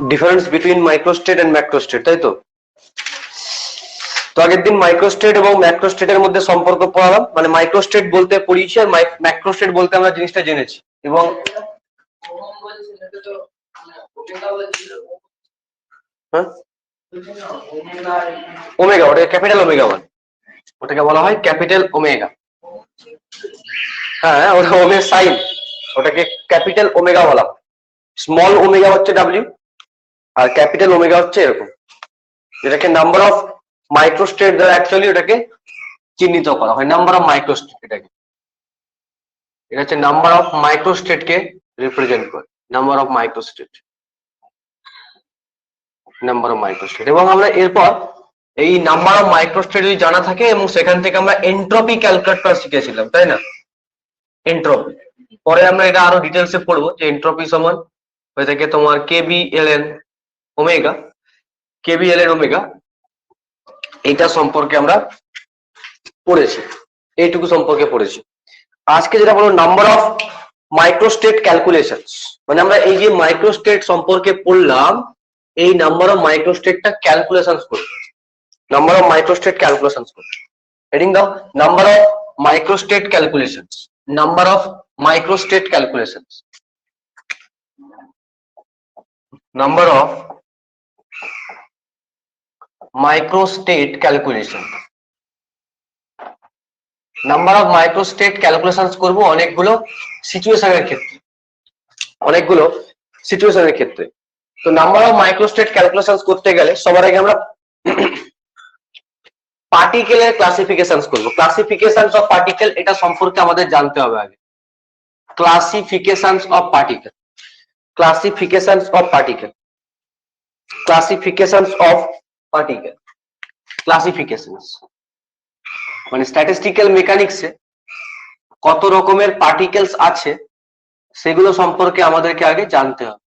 Difference between মাইক্রোস্টেট and ম্যাক্রোস্টেট, তাই তো? তো আগের দিন মাইক্রোস্টেট এবং ম্যাক্রোস্টেটের মধ্যে সম্পর্ক পড়ালাম, মানে মাইক্রোস্টেট বলতে পড়িয়েছি আর ম্যাক্রোস্টেট বলতে আমরা জিনিসটা জেনেছি। এবং ওমেগা, ওটাকে ক্যাপিটাল ওমেগা বলে, ওটাকে বলা হয় ক্যাপিটাল ওমেগা। হ্যাঁ, ওটা ওমেগা সাইন, ওটাকে ক্যাপিটাল ওমেগা বলা হয়। স্মল ওমেগা হচ্ছে ডাব্লিউ আর ক্যাপিটাল ওমেগা হচ্ছে এরকম, যেটাকে নাম্বার অফ মাইক্রোস্টেট দ্বারা অ্যাকচুয়ালি ওটাকে চিহ্নিত করা হয়। নাম্বার অফ মাইক্রোস্টেট, এটাকে এটা হচ্ছে নাম্বার অফ মাইক্রোস্টেট কে রিপ্রেজেন্ট করে, নাম্বার অফ মাইক্রোস্টেট, নাম্বার অফ মাইক্রোস্টেট। এবং আমরা এরপর এই নাম্বার অফ মাইক্রোস্টেট যদি জানা থাকে এবং সেখান থেকে আমরা এন্ট্রপি ক্যালকুলেট করা শিখেছিলাম, তাই না? এন্ট্রপি পরে আমরা এটা আরো ডিটেলসে পড়বো যে এন্ট্রপি সমান হয়ে থাকে তোমার kbln ওমেগা, kbln ওমেগা, এইটা সম্পর্কে আমরা পড়েছি, এইটুকু সম্পর্কে পড়েছি। আজকে যেটা বলবো নাম্বার অফ মাইক্রোস্টেট ক্যালকুলেশনস, মানে আমরা এই যে মাইক্রোস্টেট সম্পর্কে পড়লাম, এই নাম্বার অফ মাইক্রোস্টেটটা ক্যালকুলেশনস করবো, নাম্বার অফ মাইক্রোস্টেট ক্যালকুলেশনস করবো। হেডিং দাও number of microstate calculations, number of microstate calculations, number of microstate calculation. Number of microstate calculations করব অনেকগুলো সিচুয়েশনের ক্ষেত্রে, অনেকগুলো সিচুয়েশনের ক্ষেত্রে। তো নাম্বার অফ মাইক্রোস্টেট ক্যালকুলেশনস করতে গেলে সবার আগে আমরা পার্টিকেলের ক্লাসিফিকেশনস করব। ক্লাসিফিকেশনস অফ পার্টিকেল, এটা সম্পর্কে আমাদের জানতে হবে আগে। Classifications of particle, classifications of particle, classifications of particle, classifications মানে স্ট্যাটিস্টিক্যাল মেকানিক্সে কত রকমের পার্টিকেলস আছে সেগুলো সম্পর্কে আমাদেরকে আগে জানতে হবে।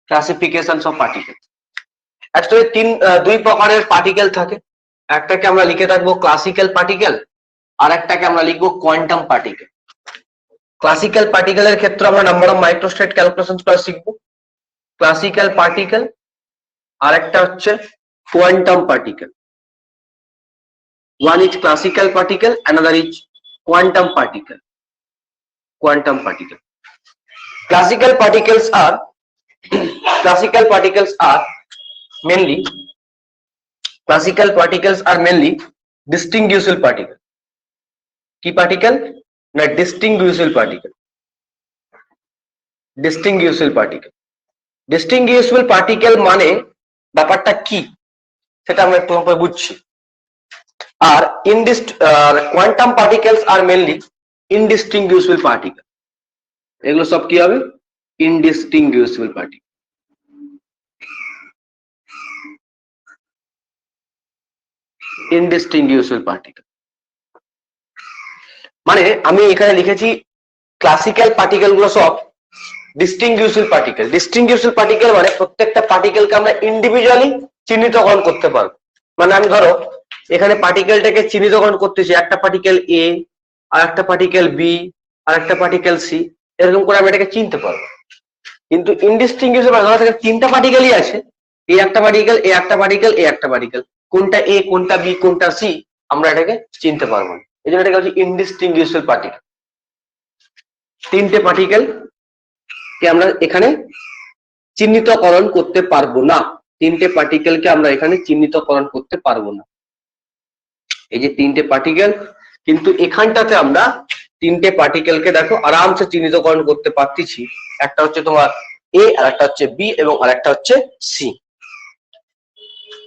ক্লাসিফিকেশনস অফ পার্টিকেল, অ্যাকচুয়ালি দুই প্রকারের পার্টিকেল থাকে, একটাকে আমরা লিখে রাখবো ক্লাসিক্যাল পার্টিকেল, আর একটাকে আমরা লিখবো কোয়ান্টাম পার্টিকেল। ক্লাসিক্যাল পার্টিকেলের ক্ষেত্রে আমরা নাম্বার অফ মাইক্রোস্টেট ক্যালকুলেশন করা শিখবো, ক্লাসিক্যাল পার্টিকেল, আর একটা হচ্ছে quantum particle. One is classical particle, another is quantum particle. Quantum particle. Classical particles are mainly distinguishable particle. কি particle? না distinguishable particle. Distinguishable particle. Distinguishable particle মানে ব্যাপারটা কি সেটা আমরা একটু পরে বুঝছি। আর quantum particles are mainly indistinguishable particle. এগুলো সব কি হবে? ইনডিস্টিংগুইশেবল পার্টিকেল। ইনডিস্টিংগুইশেবল পার্টিকেল মানে আমি এখানে লিখেছি ক্লাসিক্যাল পার্টিকেল গুলো সব ডিস্টিংগুইশেবল পার্টিকেল। ডিস্টিংগুইশেবল পার্টিকেল মানে প্রত্যেকটা পার্টিকেলকে আমরা ইন্ডিভিজুয়ালি চিহ্নিতকরণ করতে পারবো। মানে আমি ধরো এখানে পার্টিকেলটাকে চিহ্নিতকরণ করতেছি, একটা পার্টিকেল এ, আর একটা পার্টিকেল বি, আর একটা পার্টিকেল সি, এরকম করে আমি এটাকে চিনতে পারবো। কিন্তু ইনডিস্টিংগুইশেবল ধরো থেকে তিনটা পার্টিকেলই আছে, এ একটা পার্টিকেল, এ একটা পার্টিকেল, এ একটা পার্টিকেল, কোনটা এ, কোনটা বি, কোনটা সি আমরা এটাকে চিনতে পারবো না। এই জন্য এটাকে হচ্ছে ইনডিস্টিংগুইশেবল পার্টিকেল। তিনটে পার্টিকেল কে আমরা এখানে চিহ্নিতকরণ করতে পারবো না, তিনটে পার্টিকেলকে আমরা এখানে চিহ্নিতকরণ করতে পারবো না। এই যে তিনটে পার্টিকেল, কিন্তু এখানটাতে আমরা তিনটে পার্টিকেলকে দেখো আরামসে চিহ্নিতকরণ করতে পারতেছি। একটা হচ্ছে তোমার এ, আর একটা হচ্ছে বি, এবং আর একটা হচ্ছে সি।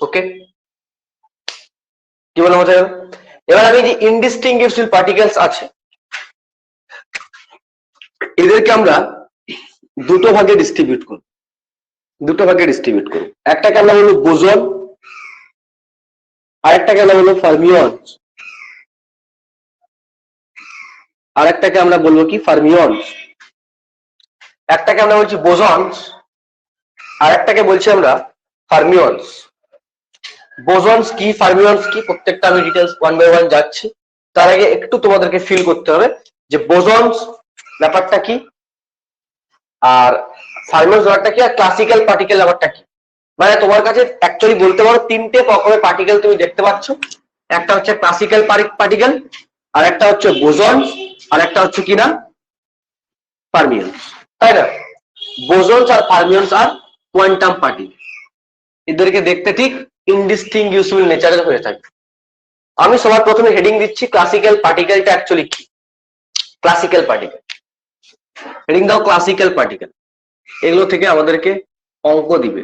ওকে, কি বলে বোঝা গেল? এবার আমি যে ইনডিস্টিংগুইশেবল পার্টিকেলস আছে এদেরকে আমরা দুটো ভাগে ডিস্ট্রিবিউট করব, একটাকে আমরা বলবো বোসন, আরেকটাকে আমরা বলবো ফার্মিয়নস, আরেকটাকে আমরা বলবো কি ফার্মিয়নস। একটাকে আমরা বলছি বোসনস, আরেকটাকে বলছি আমরা ফার্মিয়নস। বোসনস কি, ফার্মিয়নস কি, প্রত্যেকটা আমি ডিটেলস ওয়ান বাই ওয়ান যাচ্ছি। তার আগে একটু তোমাদেরকে ফিল করতে হবে যে বোসনস ব্যাপারটা কি, আর ফার্মিয়নস ব্যাপারটা কি, আর ক্লাসিক্যাল পার্টিকেল ব্যাপারটা কি। মানে তোমার কাছে অ্যাকচুয়ালি বলতে পারো তিনটে রকমের পার্টিকেল তুমি দেখতে পাচ্ছ। একটা হচ্ছে ক্লাসিক্যাল পার্টিকেল, আর একটা হচ্ছে বোসন, আর একটা হচ্ছে কিনা ফার্মিয়ন্স, তাই না? বোসনস আর ফার্মিয়ন্স আর কোয়ান্টাম পার্টিকেল। এদেরকে দেখতে ঠিক ইনডিস্টিংগুইশেবল নেচারের হয়ে থাকে। আমি সবার প্রথমে হেডিং দিচ্ছি ক্লাসিক্যাল পার্টিকেলটা অ্যাকচুয়ালি কি। ক্লাসিক্যাল পার্টিকেল হেডিং দাও ক্লাসিক্যাল পার্টিকেল। এগুলো থেকে আমাদেরকে অঙ্ক দিবে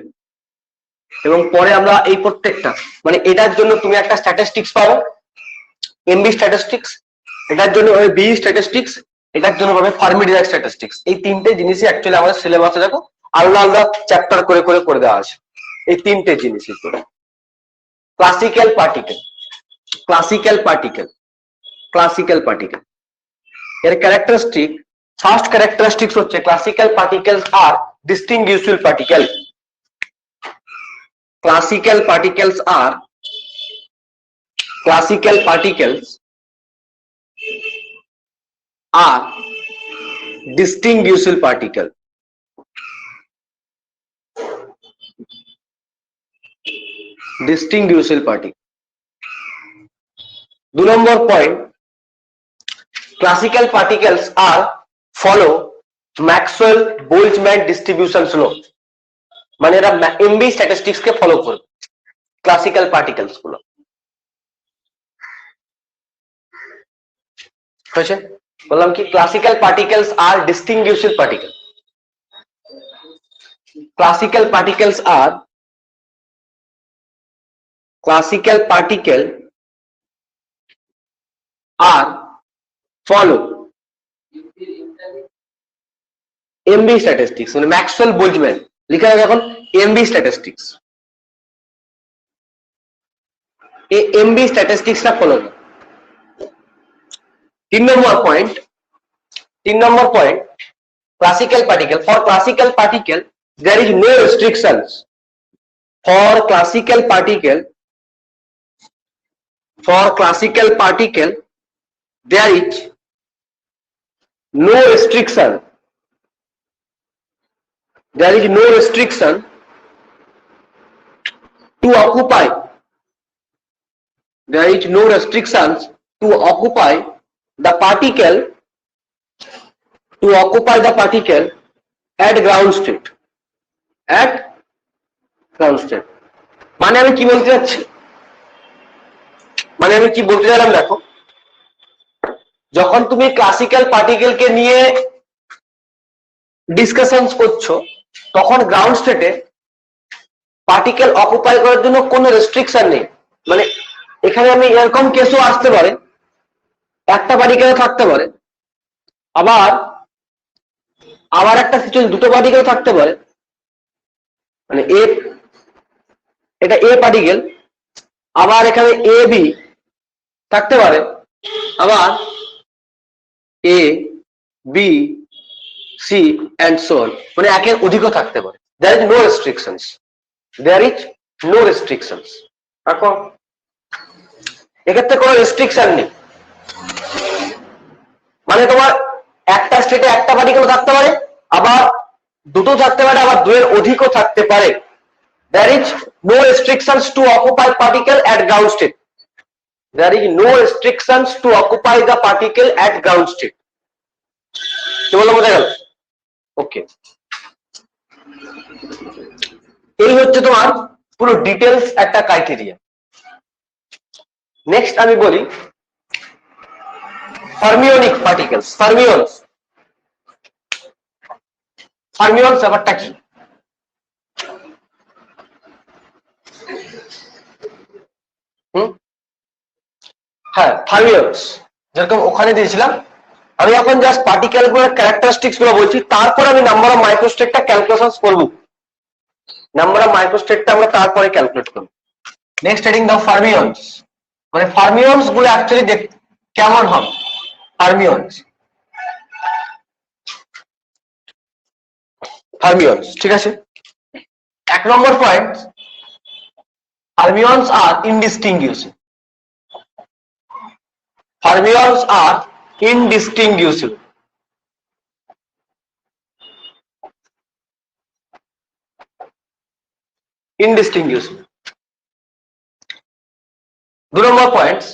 এবং পরে আমরা এই প্রত্যেকটা মানে এটার জন্য তুমি একটা স্ট্যাটিস্টিক্স পাবো, এমবি স্ট্যাটিস্টিক্স, এটার জন্য হবে বি স্ট্যাটিস্টিক্স, এটার জন্য হবে ফার্মি-ডিরাক স্ট্যাটিস্টিক্স। এই তিনটে জিনিসই অ্যাকচুয়ালি আমাদের সিলেবাসে দেখো আলাদা আলাদা চ্যাপ্টার করে করে করে দেওয়া আছে। এই তিনটে জিনিসই classical particle, classical particle, classical particle এর ক্যারেক্টারিস্টিক ফার্স্ট ক্যারেক্টারিস্টিক্স হচ্ছে classical particles R distinguishable particle. Classical particles are distinguishable particle. Distinguishable particle. 2 number point, classical particles are follow Maxwell-Boltzmann distribution law. মানে এরা এমবি স্ট্যাটিস্টিক্স কে follow করবে classical particles গুলো। হয়েছে? বললাম কি classical particles R distinguishable particle. Classical particles are follow MB statistics মানে Maxwell Boltzmann লিখে রাখো এখন এমবি স্ট্যাটিস্টিক্স। এই এমবি স্ট্যাটিস্টিক্সটা ফলো করো। 3 নম্বর point classical particle. For classical particle there is no restrictions. For classical particle there is no restriction. There is no restriction to occupy. There is no restrictions to occupy the particle at ground state. At ground state. মানে আমি কি বলতে চাচ্ছি? মানে আমি কি বলতে চাইলাম দেখো, যখন তুমি ক্লাসিক্যাল পার্টিকেলকে নিয়ে ডিসকাশনস করছো তখন গ্রাউন্ড স্টেটে পার্টিকেল অকুপাই করার জন্য কোনো রেস্ট্রিকশন নেই। মানে এখানে আমি এরকম কেসও আসতে পারে, একটা পার্টিকেল থাকতে পারে, আবার একটা সিচুয়েশন দুটো পার্টিকেল থাকতে পারে। মানে এটা এ পার্টিকেল, আবার এখানে এ বি থাকতে পারে, আবার A B C and so on, মানে একের অধিকও থাকতে পারে। there is no restrictions. এখন এক্ষেত্রে কোনো রেস্ট্রিকশন নেই। মানে তোমার একটা স্টেটে একটা পার্টিকেল থাকতে পারে, আবার দুটো থাকতে পারে, আবার দুয়ের অধিকও থাকতে পারে। there is no restrictions to occupy particle at ground state. There is no restrictions to occupy the particle at ground state. কি বললাম বোঝা গেল? ওকে, এই হচ্ছে তোমার পুরো ডিটেলস একটা ক্রাইটেরিয়া। নেক্সট আমি বলি ফার্মিওনিক পার্টিকেলস। ফার্মিয়ন্স ব্যাপারটা কি? হ্যাঁ, ফার্মিয়ন্স যেরকম ওখানে দিয়েছিলাম, আমি এখন জাস্ট পার্টিকেল গুলোর ক্যারেক্টারিস্টিক্স গুলো বলছি, তারপর আমি নাম্বার অফ মাইক্রোস্টেটটা ক্যালকুলেশন করব। নাম্বার অফ মাইক্রোস্টেটটা আমরা তারপরে ক্যালকুলেট করব। নেক্সট হেডিং দাও ফার্মিয়ন্স। মানে ফার্মিয়ন্স গুলো অ্যাকচুয়ালি কেমন হবে? ফার্মিয়ন্স ঠিক আছে। 1 নম্বর point, fermions are indistinguishable. Fermions are indistinguishable. indistinguishable. 2 number points,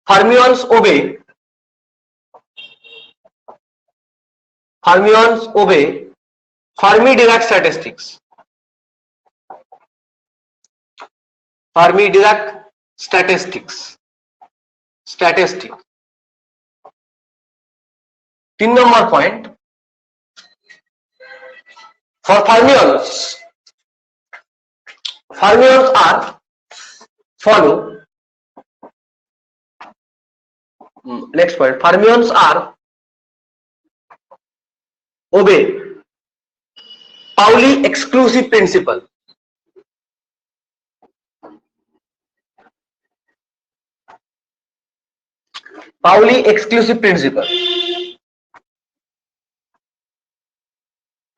fermions obey Fermi-Dirac statistics. Fermi-Dirac statistics. 3 number point, for fermions are follow. Next point, fermions are obey Pauli exclusive principle. Pauli exclusive principle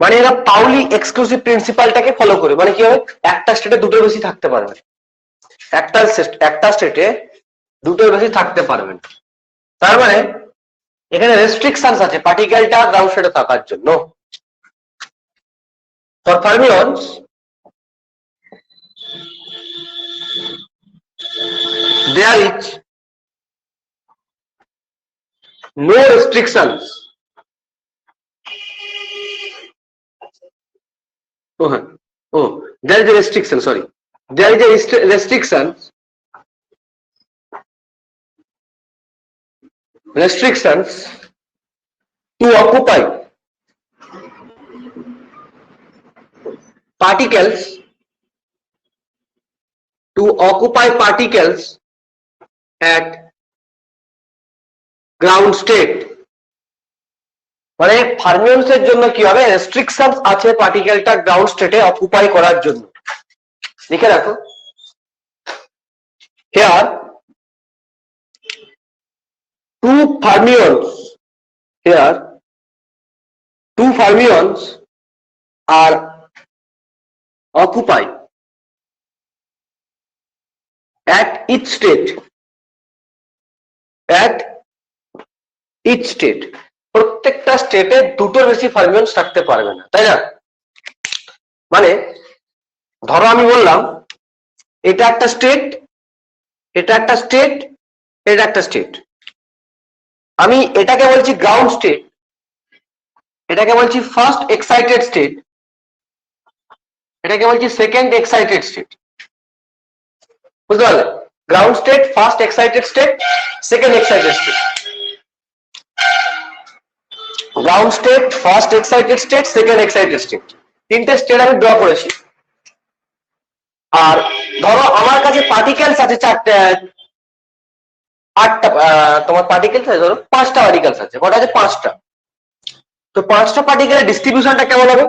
মানে এরা Paoli exclusive প্রিন্সিপালটাকে follow করে, মানে কি হবে, একটা স্টেটে দুটোর বেশি থাকতে পারবে, একটা স্টেটে দুটোর বেশি থাকতে পারবে। তার মানে এখানে রেস্ট্রিকশনস আছে পার্টিকেলটা গ্রাউন্ড স্টেটে থাকার জন্য। For fermions there is no restrictions. There is a restriction, sorry. There is a restrictions to occupy particles at ground state. মানে ফার্মিয়নস এর জন্য কি হবে, রেস্ট্রিকশনস আছে পার্টিকেলটা গ্রাউন্ড স্টেটে অকুপাই করার জন্য। লিখে রাখো, here two fermions are occupied at each state প্রত্যেকটা স্টেটে দুটোর বেশি ফার্মিয়নস থাকতে পারবে না, তাই না? মানে ধরো আমি বললাম এটা একটা স্টেট, এটা একটা স্টেট, এটা একটা স্টেট, আমি এটাকে বলছি গ্রাউন্ড স্টেট, এটাকে বলছি ফার্স্ট এক্সাইটেড স্টেট, এটাকে বলছি সেকেন্ড এক্সাইটেড স্টেট। বুঝতে পারলে? Ground state, first excited state, second excited state. Ground state, first excited state, second excited state, তিনটে স্টেট আমি ড্র করেছি। আর ধরো আমার কাছে পার্টিকেলস আছে তোমার পার্টিকেলস আছে, ধরো 5টা পার্টিকেলস আছে। কটা আছে? 5টা। তো 5টা পার্টিকেলের ডিস্ট্রিবিউশনটা কেমন হবে?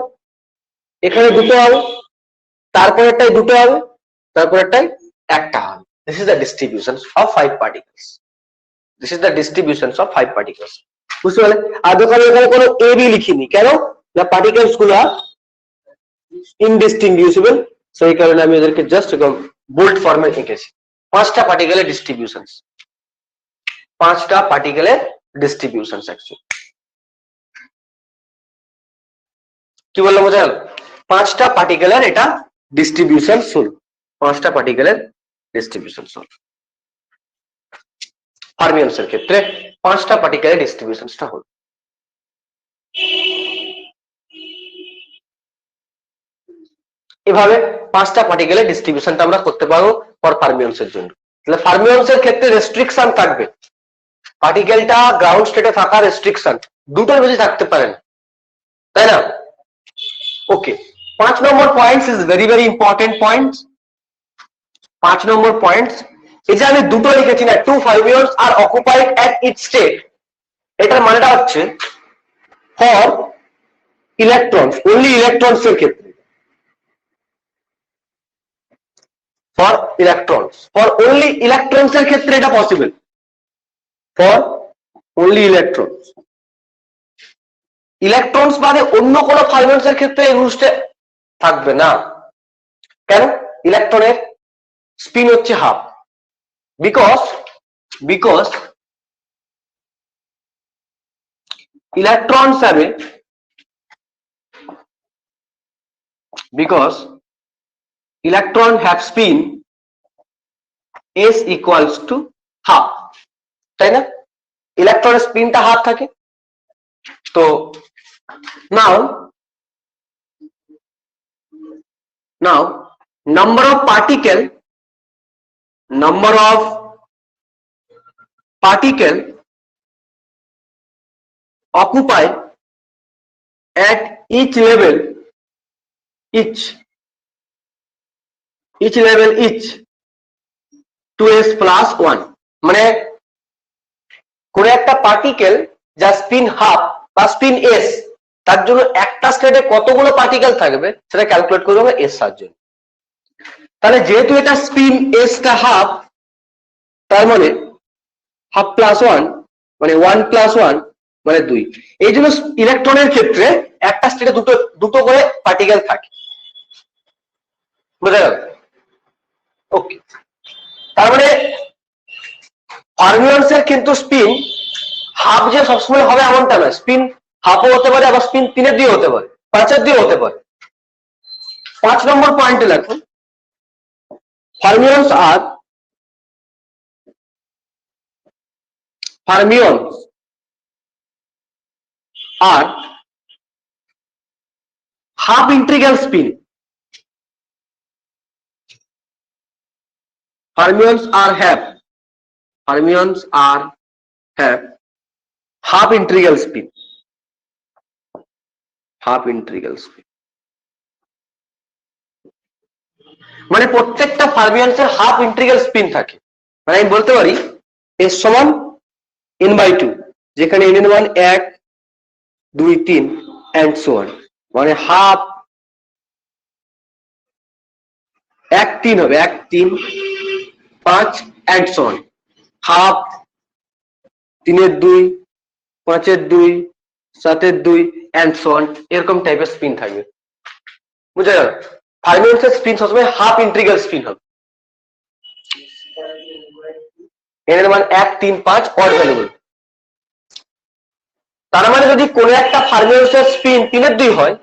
এখানে দুটো হবে, তারপরেরটাই দুটো হবে, তারপরেরটাই একটা হবে। This is the distribution of 5 particles. বুঝতে পারলে? আর দোকানে এখানে কোনো এ বি লিখিনি, কেন না পার্টিকেলস গুলো ইনডিস্টিংগুইশেবল, সেই কারণে আমি ওদেরকে জাস্ট বোল্ড ফর্মে এঁকেছি। 5টা পার্টিকেলের ডিস্ট্রিবিউশনস, 5টা পার্টিকেলের ডিস্ট্রিবিউশনস অ্যাকচুয়ালি। কি বললাম বোঝা গেল? 5টা পার্টিকেলের এটা ডিস্ট্রিবিউশন হল, 5টা পার্টিকেলের ডিস্ট্রিবিউশন হল। ফার্মিয়নস এর ক্ষেত্রে 5টা পার্টিকেলের ডিস্ট্রিবিউশনটা হল। এভাবে 5টা পার্টিকেলের ডিস্ট্রিবিউশনটা আমরা করতে পারবো ফর ফার্মিয়নস এর জন্য। তাহলে ফার্মিয়নস এর ক্ষেত্রে রেস্ট্রিকশন থাকবে, পার্টিকেলটা গ্রাউন্ড স্টেটে থাকা রেস্ট্রিকশন, দুটোর বেশি থাকতে পারে না, তাই না? ওকে, 5 নম্বর points is very very important points. 5 নম্বর পয়েন্টস, এই যে আমি দুটো লিখেছি না, 2 fermions are occupied at each state, এটার মানেটা হচ্ছে ফর ইলেকট্রনস, অনলি ইলেকট্রনস এর ক্ষেত্রে, ফর অনলি ইলেকট্রনস এর ক্ষেত্রে এটা পসিবল, ফর অনলি ইলেকট্রনস বাদে অন্য কোনো ফার্মিয়নস এর ক্ষেত্রে এই রুলসটা থাকবে না। কেন? ইলেকট্রনের স্পিন হচ্ছে half, because electrons have because electron have spin s equals to half, তাই না? ইলেকট্রনের স্পিনটা হাফ থাকে। তো নাও number of particle occupied at each level each 2s plus 1, মানে কোন একটা পার্টিকেল যা স্পিন হাফ বা স্পিন s, তার জন্য একটা স্টেটে কতগুলো পার্টিকেল থাকবে সেটা ক্যালকুলেট করতে হবে এস সাহায্যে। তাহলে যেহেতু এটা স্পিন s টা হাফ, তার মানে হাফ প্লাস 1 মানে 1 প্লাস 1 মানে 2। এই জন্য ইলেকট্রনের ক্ষেত্রে একটা স্টেটে দুটো করে পার্টিকেল থাকে, বুঝা গেল? ওকে, তার মানে ফার্মিয়নস এর কিন্তু স্পিন হাফ যে সবসময় হবে এমনটা না, স্পিন হাফও হতে পারে, আবার স্পিন 3 দিয়ে হতে পারে, 5 দিয়ে হতে পারে। 5 নম্বর পয়েন্টে লেখো fermions are half integral spin. Fermions are have half integral spin. মানে প্রত্যেকটা ফার্মিয়নস এর হাফ ইন্টিগ্রাল স্পিন থাকে। মানে আমি বলতে পারি s সমান n/2, যেখানে n এর মান 1 2 3 and so on, মানে হাফ 1 3 হবে, 1 3 5 and so on, হাফ 3 এর 2 5 এর 2 7 এর 2 and so on, এরকম টাইপের স্পিন থাকবে, বুঝা গেল? ফার্মিয়নস এর স্পিন সবসময় হাফ ইন্টিগ্রাল স্পিন হবে। এর মান 1 3 5 অড ভ্যালুবল। তার মানে যদি কোন একটা ফার্মিয়নস এর স্পিন 3 এর 2 হয়,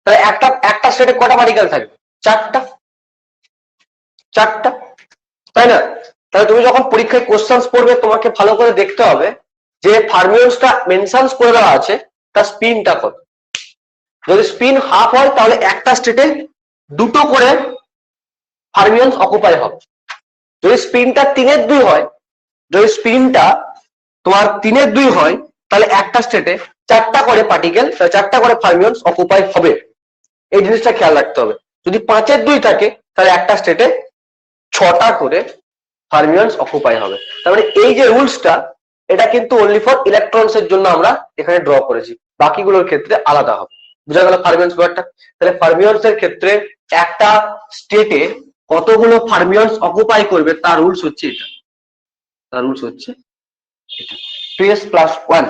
তাহলে একটা সেটে কটা পার্টিকেল থাকবে? 4টা, তাই না? তাহলে তুমি যখন পরীক্ষায় কোশ্চেন পড়বে তোমাকে ভালো করে দেখতে হবে যে ফার্মিয়নসটা মেনশনস করে দেওয়া আছে তার স্পিনটা কত। যদি স্পিন হাফ হয় তাহলে একটা স্টেটে দুটো করে ফার্মিয়নস অকুপাই হবে। যদি স্পিনটা 3 এর 2 হয়, যদি স্পিনটা তোমার 3 এর 2 হয়, তাহলে একটা স্টেটে 4টা করে পার্টিকেল, 4টা করে ফার্মিয়নস অকুপাই হবে। এই জিনিসটা খেয়াল রাখতে হবে। যদি 5 এর 2 থাকে তাহলে একটা স্টেটে 6টা করে ফার্মিয়নস অকুপাই হবে। তার মানে এই যে রুলসটা, এটা কিন্তু অনলি ফর ইলেকট্রনস এর জন্য আমরা এখানে ড্র করেছি, বাকিগুলোর ক্ষেত্রে আলাদা হবে। বুঝা গেল ফার্মিয়নস ব্যাপারটা? তাহলে ফার্মিয়নস এর ক্ষেত্রে একটা স্টেটে কতগুলো ফার্মিয়নস অকুপাই করবে তার রুলস হচ্ছে এটা, 2s plus 1,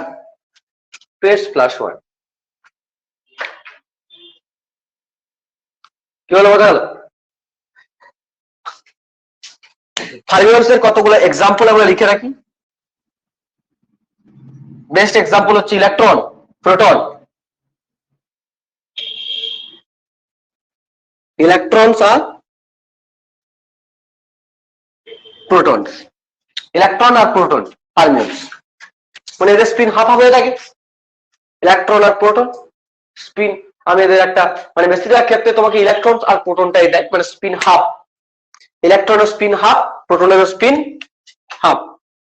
কি হলো বোঝা গেল? ফার্মিয়নস এর কতগুলো এক্সাম্পল আমরা লিখে রাখি। বেস্ট এক্সাম্পল হচ্ছে ইলেকট্রন, প্রোটন। ইলেকট্রনস আর প্রোটন, ইলেকট্রন আর প্রোটন ফার্মিয়নস, মানে এদের স্পিন হাফ হয়ে থাকে। ইলেকট্রন আর প্রোটন স্পিন, আমি এদের একটা মানে বেশিরভাগ ক্ষেত্রে তোমাকে ইলেকট্রন আর প্রোটনটাই দেয়, মানে স্পিন হাফ। ইলেকট্রনের স্পিন হাফ, প্রোটনের স্পিন হাফ।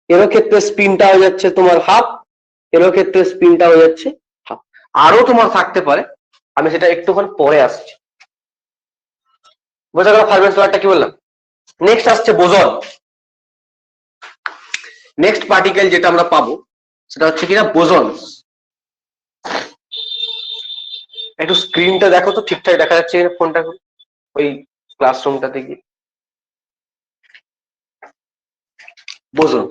এর ক্ষেত্রে স্পিনটা হয়ে যাচ্ছে তোমার হাফ, এর ক্ষেত্রে স্পিনটা হয়ে যাচ্ছে হাফ। আরো তোমার থাকতে পারে, আমি সেটা একটুক্ষণ পরে আসছি। বোঝা গেল ফার্মিয়নস ব্যাপারটা কি বললাম? নেক্সট আসছে বোসন। নেক্সট পার্টিকেল যেটা আমরা পাবো সেটা হচ্ছে কিনা বোসন। একটু স্ক্রিনটা দেখো তো ঠিকঠাক দেখা যাচ্ছে ফোনটা, ওই ক্লাসরুমটাতে গিয়ে। বোসন,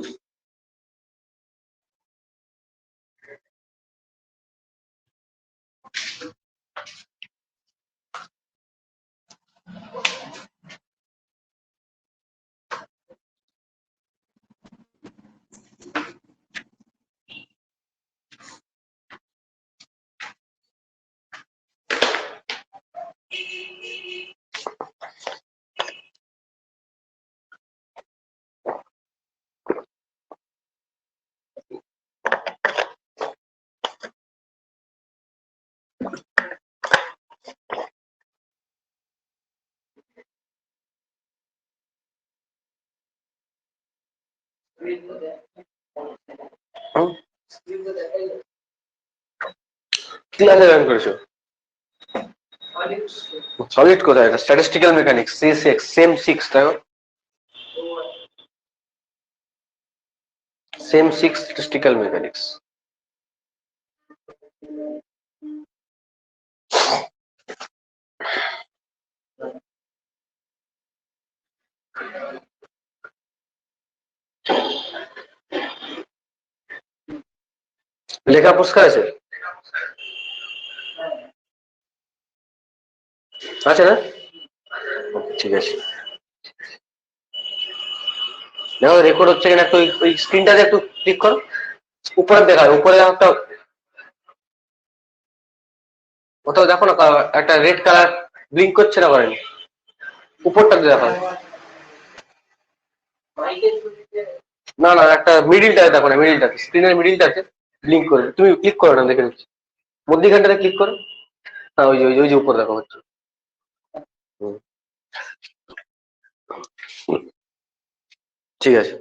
ক্লাসে জয়েন করেছো? সলিড কোথায়? এটা স্ট্যাটিস্টিক্যাল মেকানিক্স C6 সেম 6 দেখো, সেম 6 স্ট্যাটিস্টিক্যাল মেকানিক্স। লেখা পুরস্কার আছে? আছে না? ঠিক আছে, দেখো রেকর্ড হচ্ছে কিনা একটু ওই স্ক্রিনটাতে একটু ক্লিক করো, উপরে দেখায়, উপরে একটা কোথাও দেখো না একটা রেড কালার ব্লিঙ্ক করছে না, করেনি? উপরটাতে দেখো, না না একটা মিডিলটাতে দেখো না, মিডিলটাতে স্ক্রিনের মিডিলটাতে ব্লিঙ্ক করে, তুমি ক্লিক করো না, দেখে নিচ্ছি মধ্যিখানটাতে ক্লিক করো। হ্যাঁ ওই যে ওই যে উপর দেখো হচ্ছে। ঠিক আছে,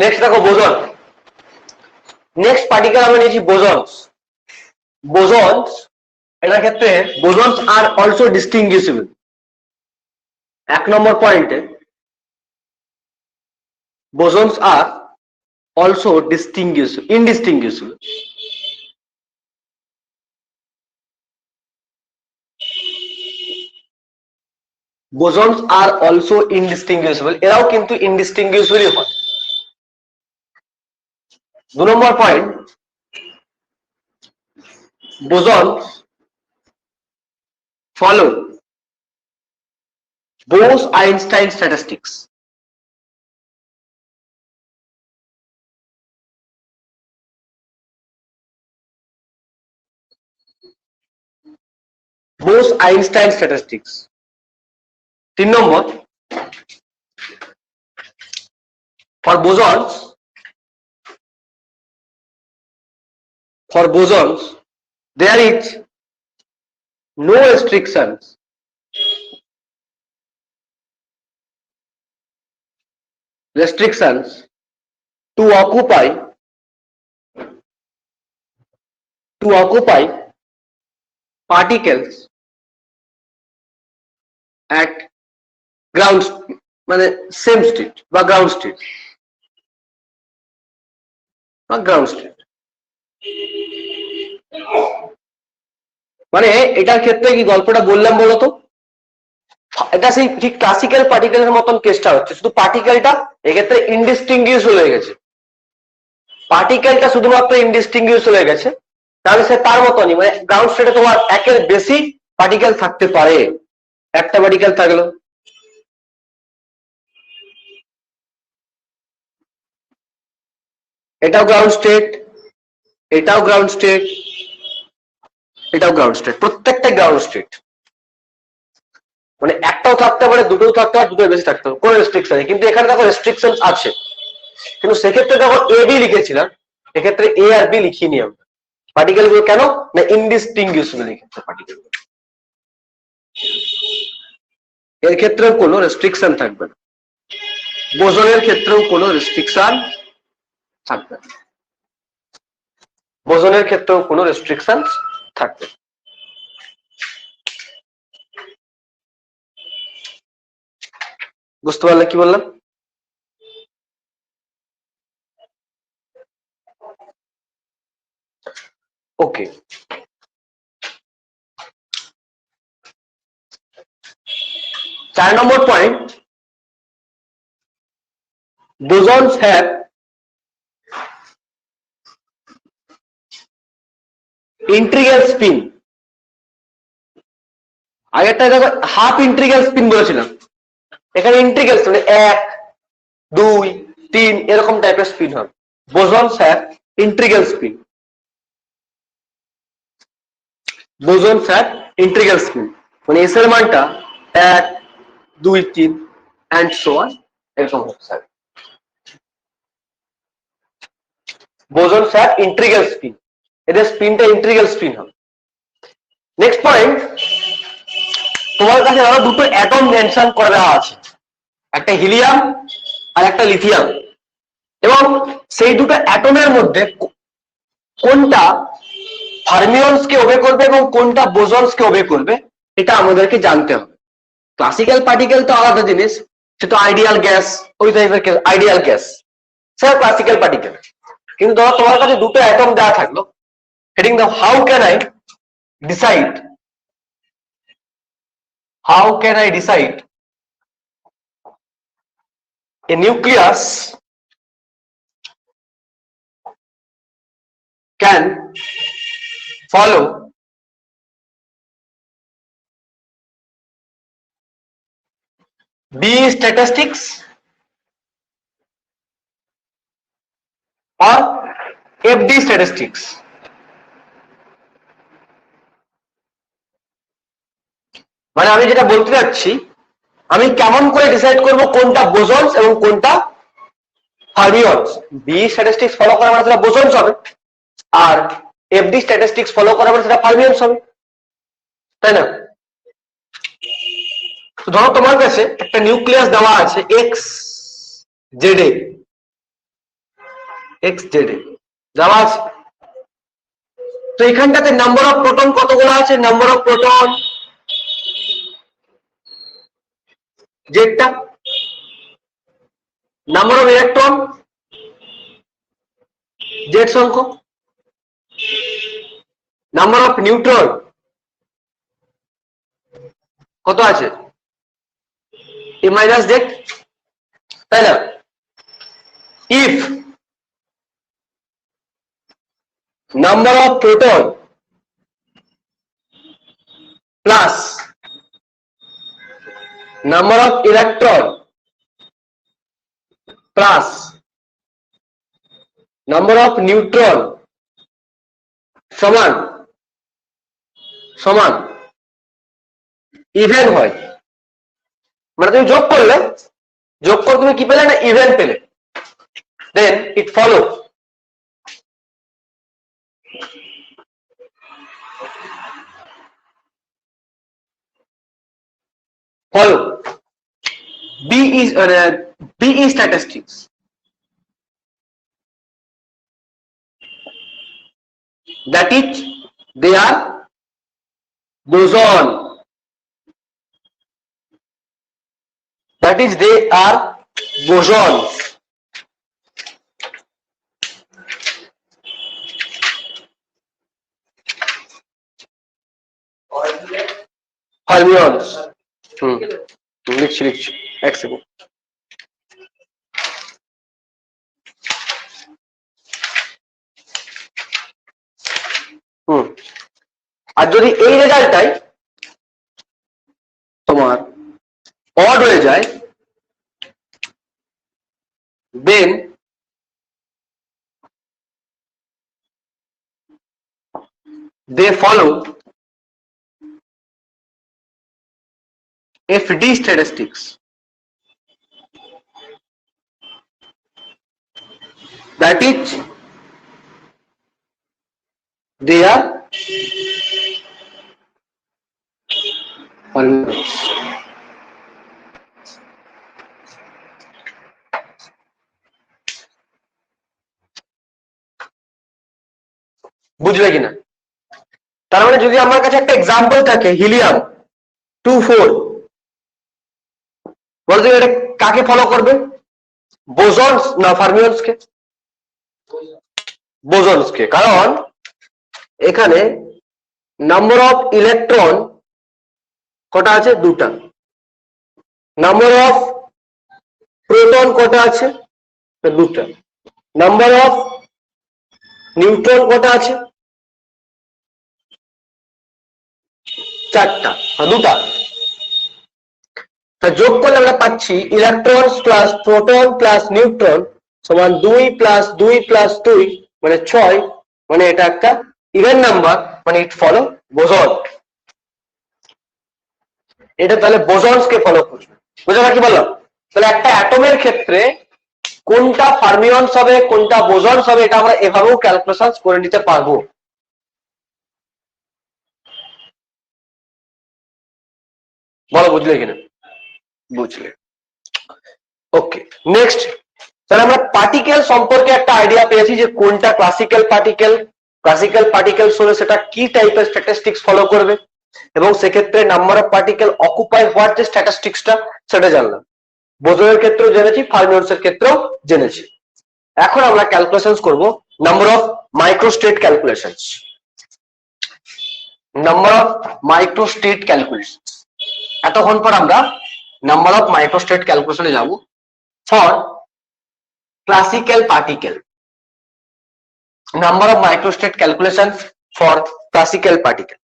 নেক্সট দেখো বোজন। নেক্সট পার্টিকেল আমরা নিয়েছি বোজনস। বোজনস এটার ক্ষেত্রে বোজনস আর অলসো ডিস্টিংগুইশেবল। 1 নম্বর পয়েন্টে বোজনস আর অলসো ইনডিস্টিংগুইশেবল। বোজনস আর অলসো ইনডিস্টিংগুইশেবল, এরাও কিন্তু ইনডিস্টিংগুইশেবলই হয়। 2 number point, bosons follow Bose-Einstein statistics. Bose-Einstein statistics. 3 number, for bosons there is no restrictions to occupy particles at ground, মানে সেম স্টেট বা গ্রাউন্ড স্টেট মানে এটার ক্ষেত্রে কি গল্পটা বললাম বলতো, এটা সেই ঠিক ক্লাসিক্যাল পার্টিকেলের মতন কেসটা হচ্ছে, শুধু পার্টিকেলটা এক্ষেত্রে ইনডিস্টিংগুইশেবল হয়ে গেছে। পার্টিকেলটা শুধুমাত্র ইনডিস্টিংগুইশেবল হয়ে গেছে, তাহলে সে তার মতনই, মানে গ্রাউন্ড স্টেটে তোমার একের বেশি পার্টিকেল থাকতে পারে। একটা পার্টিকেল থাকলো, এটাও গ্রাউন্ড স্টেট, এটাও গ্রাউন্ড স্টেট, এটাও গ্রাউন্ড স্টেট, প্রত্যেকটা গ্রাউন্ড স্টেট। মানে একটাও থাকতে পারে, দুটোও থাকতে পারে, দুটোর বেশি থাকতে পারে, কোনো রেস্ট্রিকশন নেই। কিন্তু এখানে দেখো রেস্ট্রিকশন আছে, কিন্তু সেক্ষেত্রে দেখো এ বি লিখেছিলাম, এক্ষেত্রে এ আর বি লিখিনি আমরা। পার্টিকেল গুলো কেন না ইনডিস্টিংগুইশেবল এক্ষেত্রে পার্টিকেল, এর ক্ষেত্রেও কোনো রেস্ট্রিকশন থাকবে না, বোসনের ক্ষেত্রেও কোনো রেস্ট্রিকশন থাকবে না, বোসনের ক্ষেত্রেও কোনো রেস্ট্রিকশন থাকবে। বুঝতে পারলে কি বললাম? ওকে, 4 নম্বর point, bosons have integral spin। আগেরটা দেখো হাফ ইন্টিগ্রাল স্পিন বলেছিলাম, এখানে ইন্টিগ্রাল মানে 1 2 3 এরকম টাইপের স্পিন হবে। bosons have integral spin, bosons have integral spin, মানে এস এর মানটা 1 2 3 and so on এরকম হবে। বোসনস হ্যাভ ইন্টিগ্রাল স্পিন, এদের স্পিনটা ইন্টিগ্রাল স্পিন হবে। নেক্সট পয়েন্ট, তোমার কাছে আরো দুটো অ্যাটম মেনশন করে দেওয়া আছে, একটা হিলিয়াম আর একটা লিথিয়াম, এবং সেই দুটো অ্যাটমের মধ্যে কোনটা ফার্মিয়নস কে ওবে করবে এবং কোনটা বোসনস কে ওবে করবে এটা আমাদেরকে জানতে হবে। ক্লাসিক্যাল পার্টিকেল তো আলাদা জিনিস, সেটা আইডিয়াল গ্যাস, ওই টাইপের ideal gas, sir classical particle. কিন্তু ধরো তোমার কাছে দুটো অ্যাটম দেওয়া থাকলো, হেডিং দাও how can I decide, how can I decide a nucleus can follow B statistics or FD statistics? মানে আমি যেটা বলতে চাচ্ছি, আমি কেমন করে ডিসাইড করব কোনটা বোসনস এবং কোনটা ফার্মিয়নস? বি স্ট্যাটিস্টিক্স ফলো করা মানে সেটা বোসনস হবে, আর এফডি স্ট্যাটিস্টিক্স ফলো করা মানে সেটা ফার্মিয়নস হবে, তাই না? তো ধরো তোমার কাছে একটা নিউক্লিয়াস দেওয়া আছে এক্স জেড দেওয়া আছে, তো এখানটাতে নাম্বার অফ প্রোটন কতগুলো আছে? নাম্বার অফ প্রোটন জেডটা, নাম্বার অফ ইলেকট্রন জেড সংখ্যক, নাম্বার অফ নিউট্রন কত আছে? এ মাইনাস জেড, তাই না? If number of proton plus number of electron plus number of neutron সমান ইভেন হয়, মানে তুমি যোগ করে তুমি কি পেলে না ইভেন পেলে, দেন ইট follow BE statistics. That is, they are boson. That is, they are bosons. Fermions. লিখছি এক সেকেন্ড। আর যদি এই রেজাল্টটাই তোমার অড হয়ে যায়, দেন they follow FD statistics. That is, they are fermions. বুঝলে কিনা? তার মানে যদি আমার কাছে একটা এক্সাম্পল থাকে হিলিয়াম 2,4, বলতে এটা কাকে ফলো করবে? বোসনস না ফার্মিয়নস কে? বোসনস কে, কারণ এখানে নাম্বার অফ ইলেকট্রন কটা আছে? দুটা। নাম্বার অফ প্রোটন কটা আছে? দুটা। নাম্বার অফ নিউট্রন কটা আছে? চারটা, দুটা। যোগ করলে আমরা পাচ্ছি electron plus proton plus neutron সমান 2 প্লাস 2 প্লাস 2 মানে 6, মানে এটা একটা ইভেন নাম্বার, মানে ইট ফলো বোসন। এটা তাহলে বোসনস কে ফলো করবে, বুঝলে কি বললাম? তাহলে একটা অ্যাটমের ক্ষেত্রে কোনটা ফার্মিয়নস হবে কোনটা বোসনস হবে এটা আমরা এভাবেও ক্যালকুলেশন করে নিতে পারবো। বলো বুঝলে কিনা? বুঝলে। ওকে, নেক্সট তাহলে আমরা পার্টিকেল সম্পর্কে একটা আইডিয়া পেয়েছি যে কোনটা ক্লাসিক্যাল পার্টিকেল, ক্লাসিক্যাল পার্টিকেলস হলে সেটা কি টাইপের স্ট্যাটিস্টিক্স ফলো করবে, এবং সেক্ষেত্রে number of particle occupy what যে স্ট্যাটিস্টিক্সটা সেটা জানলাম। বোসনের ক্ষেত্রেও জেনেছি, ফার্মিয়নস এর ক্ষেত্রেও জেনেছি। এখন আমরা ক্যালকুলেশনস করব number of microstate calculations. Number of microstate calculations, এতক্ষণ পর আমরা নাম্বার অফ মাইক্রোস্টেট ক্যালকুলেশনে যাব for classical particle. Number of microstate calculations for classical particle.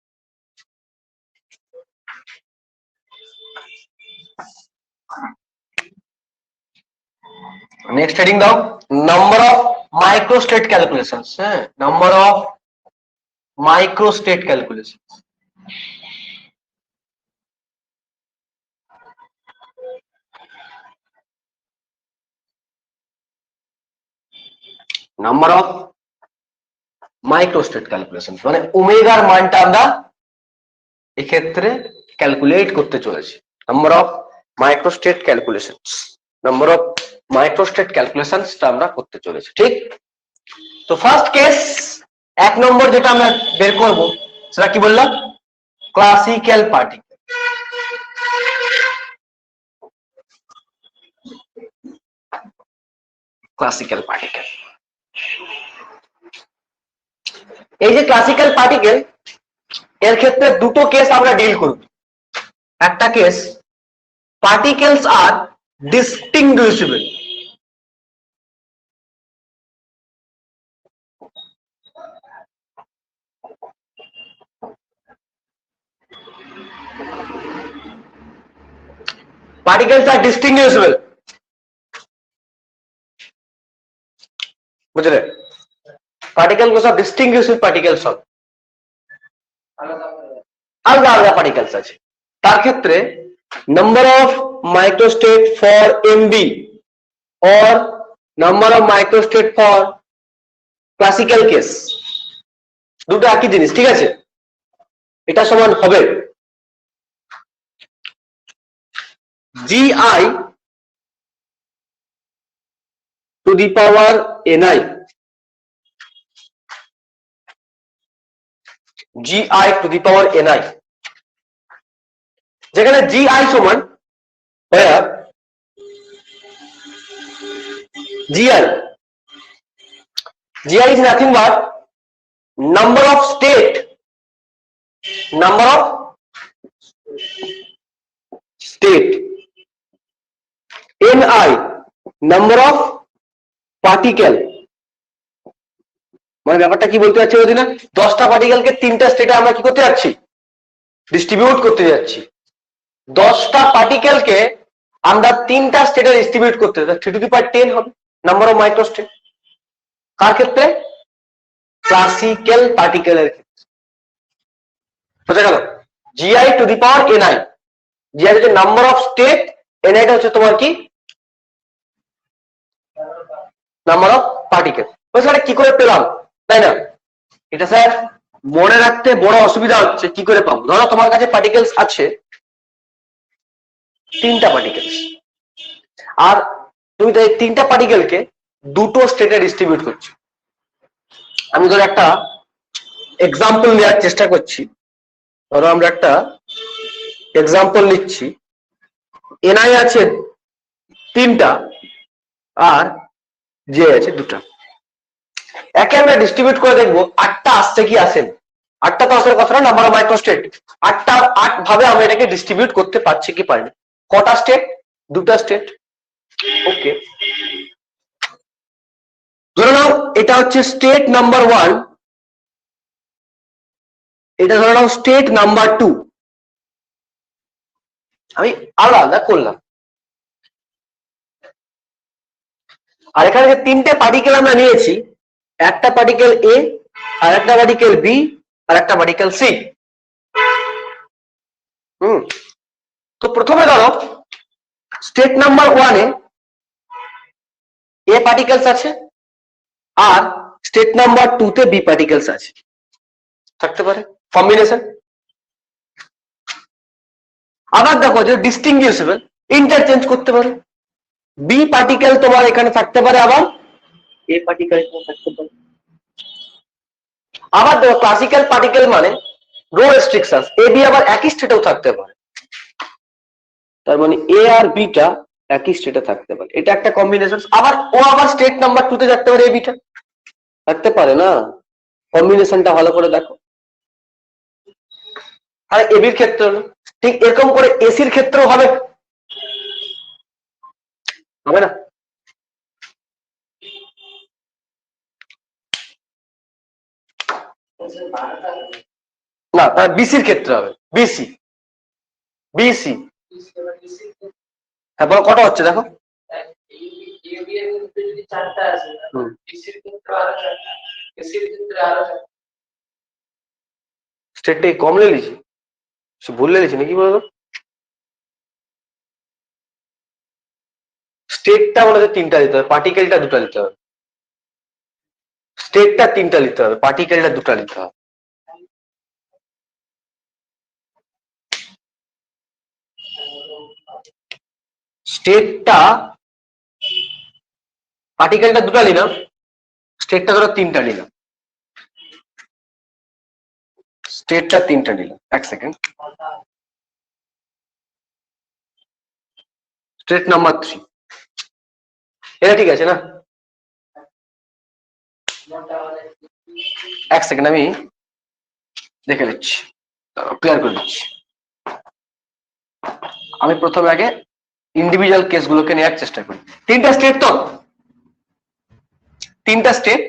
Next heading down, number of microstate calculations. Number of microstate calculations. Number of microstate calculations মানে ওমেগার মানটা আমরা এক্ষেত্রে calculate করতে চলেছি। Number of microstate calculations, number of microstate calculations টা আমরা করতে চলেছি, ঠিক? তো ফার্স্ট কেস 1 নম্বর যেটা আমরা বের করব সেটা কি বললাম? Classical particle. ক্লাসিক্যাল পার্টিকেল, এই যে ক্লাসিক্যাল পার্টিকেল এর ক্ষেত্রে দুটো কেস আমরা ডিল করব। একটা case particles R distinguishable, particles are distinguishable, বুঝলে? পার্টিকেল গুলো সব ডিস্টিংগুইশেবল পার্টিকেলস সব আলাদা আলাদা পার্টিকেলস আছে। তার ক্ষেত্রে number of microstate for MB or number of microstate for classical case দুটো একই জিনিস, ঠিক আছে? এটা সমান হবে GI to the power NI, GI to the power NI, যেখানে GI সমান GI is nothing but number of state, number of state, NI number of particle, মানে ব্যাপারটা কি বলতে চাচ্ছি বুঝি না? 10টা পার্টিকেলকে 3টা স্টেটে আমরা কি করতে যাচ্ছি? ডিস্ট্রিবিউট করতে যাচ্ছি। 10টা পার্টিকেলকে আমরা 3টা স্টেটে ডিস্ট্রিবিউট করতে যাচ্ছি, 3 টু দি পাওয়ার 10 হবে নাম্বার অফ মাইক্রোস্টেট। কার ক্ষেত্রে? ক্লাসিক্যাল পার্টিকেলের ক্ষেত্রে। বুঝা গেল? GI to the power NI, GI হচ্ছে নাম্বার অফ স্টেট, NI টা হচ্ছে তোমার কি? Number of particle. সেটা কি করে পেলাম, তাই না? এটা স্যার মনে রাখতে বড় অসুবিধা হচ্ছে, কি করে পাবো? ধরো তোমার কাছে পার্টিকেলস আছে 3টা পার্টিকেলস, আর তুমি তো এই 3টা পার্টিকেলকে দুটো স্টেটে ডিস্ট্রিবিউট করছো। আমি ধরো একটা এক্সাম্পল নেওয়ার চেষ্টা করছি। ধরো আমরা একটা এক্সাম্পল নিচ্ছি, NI আছে 3টা আর J আছে 2টা। একে আমরা ডিস্ট্রিবিউট করে দেখবো 8টা আসছে কি আসেন। 8টা তো আসার কথা না, নাম্বার অফ মাইক্রোস্টেট। 8 ভাবে আমরা এটাকে ডিস্ট্রিবিউট করতে পারছি কি পারিনি। কটা স্টেট? 2টা স্টেট। ওকে, ধরে নাও এটা হচ্ছে স্টেট নাম্বার 1, এটা ধরে নাও স্টেট নাম্বার 2। আমি আলাদা আলাদা করলাম। আর এখানে যে 3টে পার্টিকেল আমরা নিয়েছি, একটা পার্টিকেল A, আর একটা পার্টিকেল B, আর একটা পার্টিকেল C। তো প্রথমে ধরো স্টেট নাম্বার 1 এ এ পার্টিকেলস আছে আর স্টেট নাম্বার 2 তে বি পার্টিকেলস আছে, থাকতে পারে কম্বিনেশন। আবার দেখো যে ডিস্টিংগুইশেবল, ইন্টারচেঞ্জ করতে পারে, বি পার্টিকেল তোমার এখানে থাকতে পারে, আবার এ পার্টিকেল এখানে থাকতে পারে। আবার দেখো ক্লাসিক্যাল পার্টিকেল মানে নো রেস্ট্রিকশনস, এ বি আবার একই স্টেটেও থাকতে পারে, তার মানে এ আর বিটা একই স্টেটে থাকতে পারে, এটা একটা কম্বিনেশন। আবার ও আবার স্টেট নাম্বার 2 তে থাকতে পারে, এ বিটা থাকতে পারে না, কম্বিনেশনটা ভালো করে দেখো। আর এবির ক্ষেত্রে হলো ঠিক এরকম করে, এসির ক্ষেত্রেও হবে, হবে না? না, তার বিসির ক্ষেত্রে হবে, বিসি বিসি। হ্যাঁ বলো কটা হচ্ছে দেখো। স্টেটটা কম ले लीजिए, ভুল ले लीजिए নাকি বলো? স্টেটটা আমাদের 3টা দিতে হবে, পার্টিকেলটা 2টা দিতে হবে। স্টেটটা 3টা নিতে হবে, পার্টিকেলটা 2টা নিতে হবে। স্টেটটা পার্টিকেলটা 2টা নিলাম, স্টেটটা ধরো 3টা নিলাম, স্টেটটা 3টা নিলাম, এক সেকেন্ড। স্টেট নাম্বার 3, এটা ঠিক আছে না? এক সেকেন্ড আমি দেখে নিচ্ছি, ক্লিয়ার করে দিচ্ছি। আমি প্রথমে আগে ইন্ডিভিজুয়াল কেসগুলোকে নেওয়ার চেষ্টা করি। 3টা স্টেট তো, 3টা স্টেট,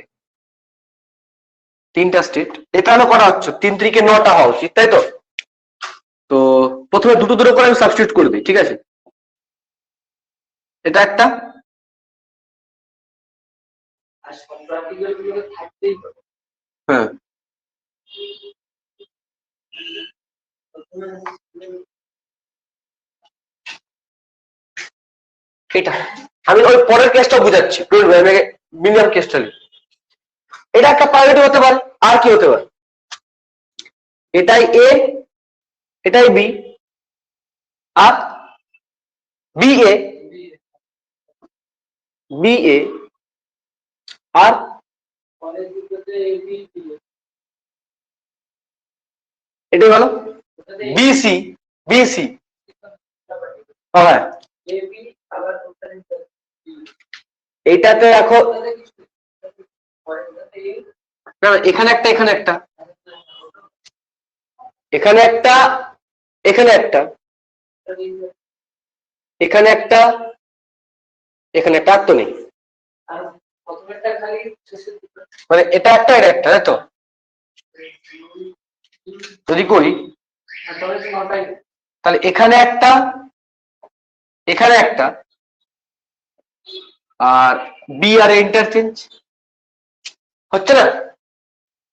3টা স্টেট, এখানে করা হচ্ছে 3 3 9টা হওয়া উচিত, তাই তো? তো প্রথমে দুটো দুটো করে আমি সাবস্টিটিউট করে দিই, ঠিক আছে? এটা একটা, হ্যাঁ এটা আমি ওই পরের কেসটা বুঝাচ্ছি, মিনিমাম কেসটা। এটা একটা প্রায়োরিটি হতে পারে, আর কি হতে পারে? এটাই এ, এটাই B, R B A, B A, আর এটাই হলো বিসি, বিসি, হ্যাঁ এইটাতে এখন না, এখানে একটা, এখানে একটা, এখানে একটা, এখানে একটা, এখানে একটা, এখানে একটা, আর তো নেই, মানে এটা একটা, এটা একটা, তাই তো? যদি করি তাহলে এখানে একটা, এখানে একটা, আর বি আর ইন্টারচেঞ্জ হচ্ছে না?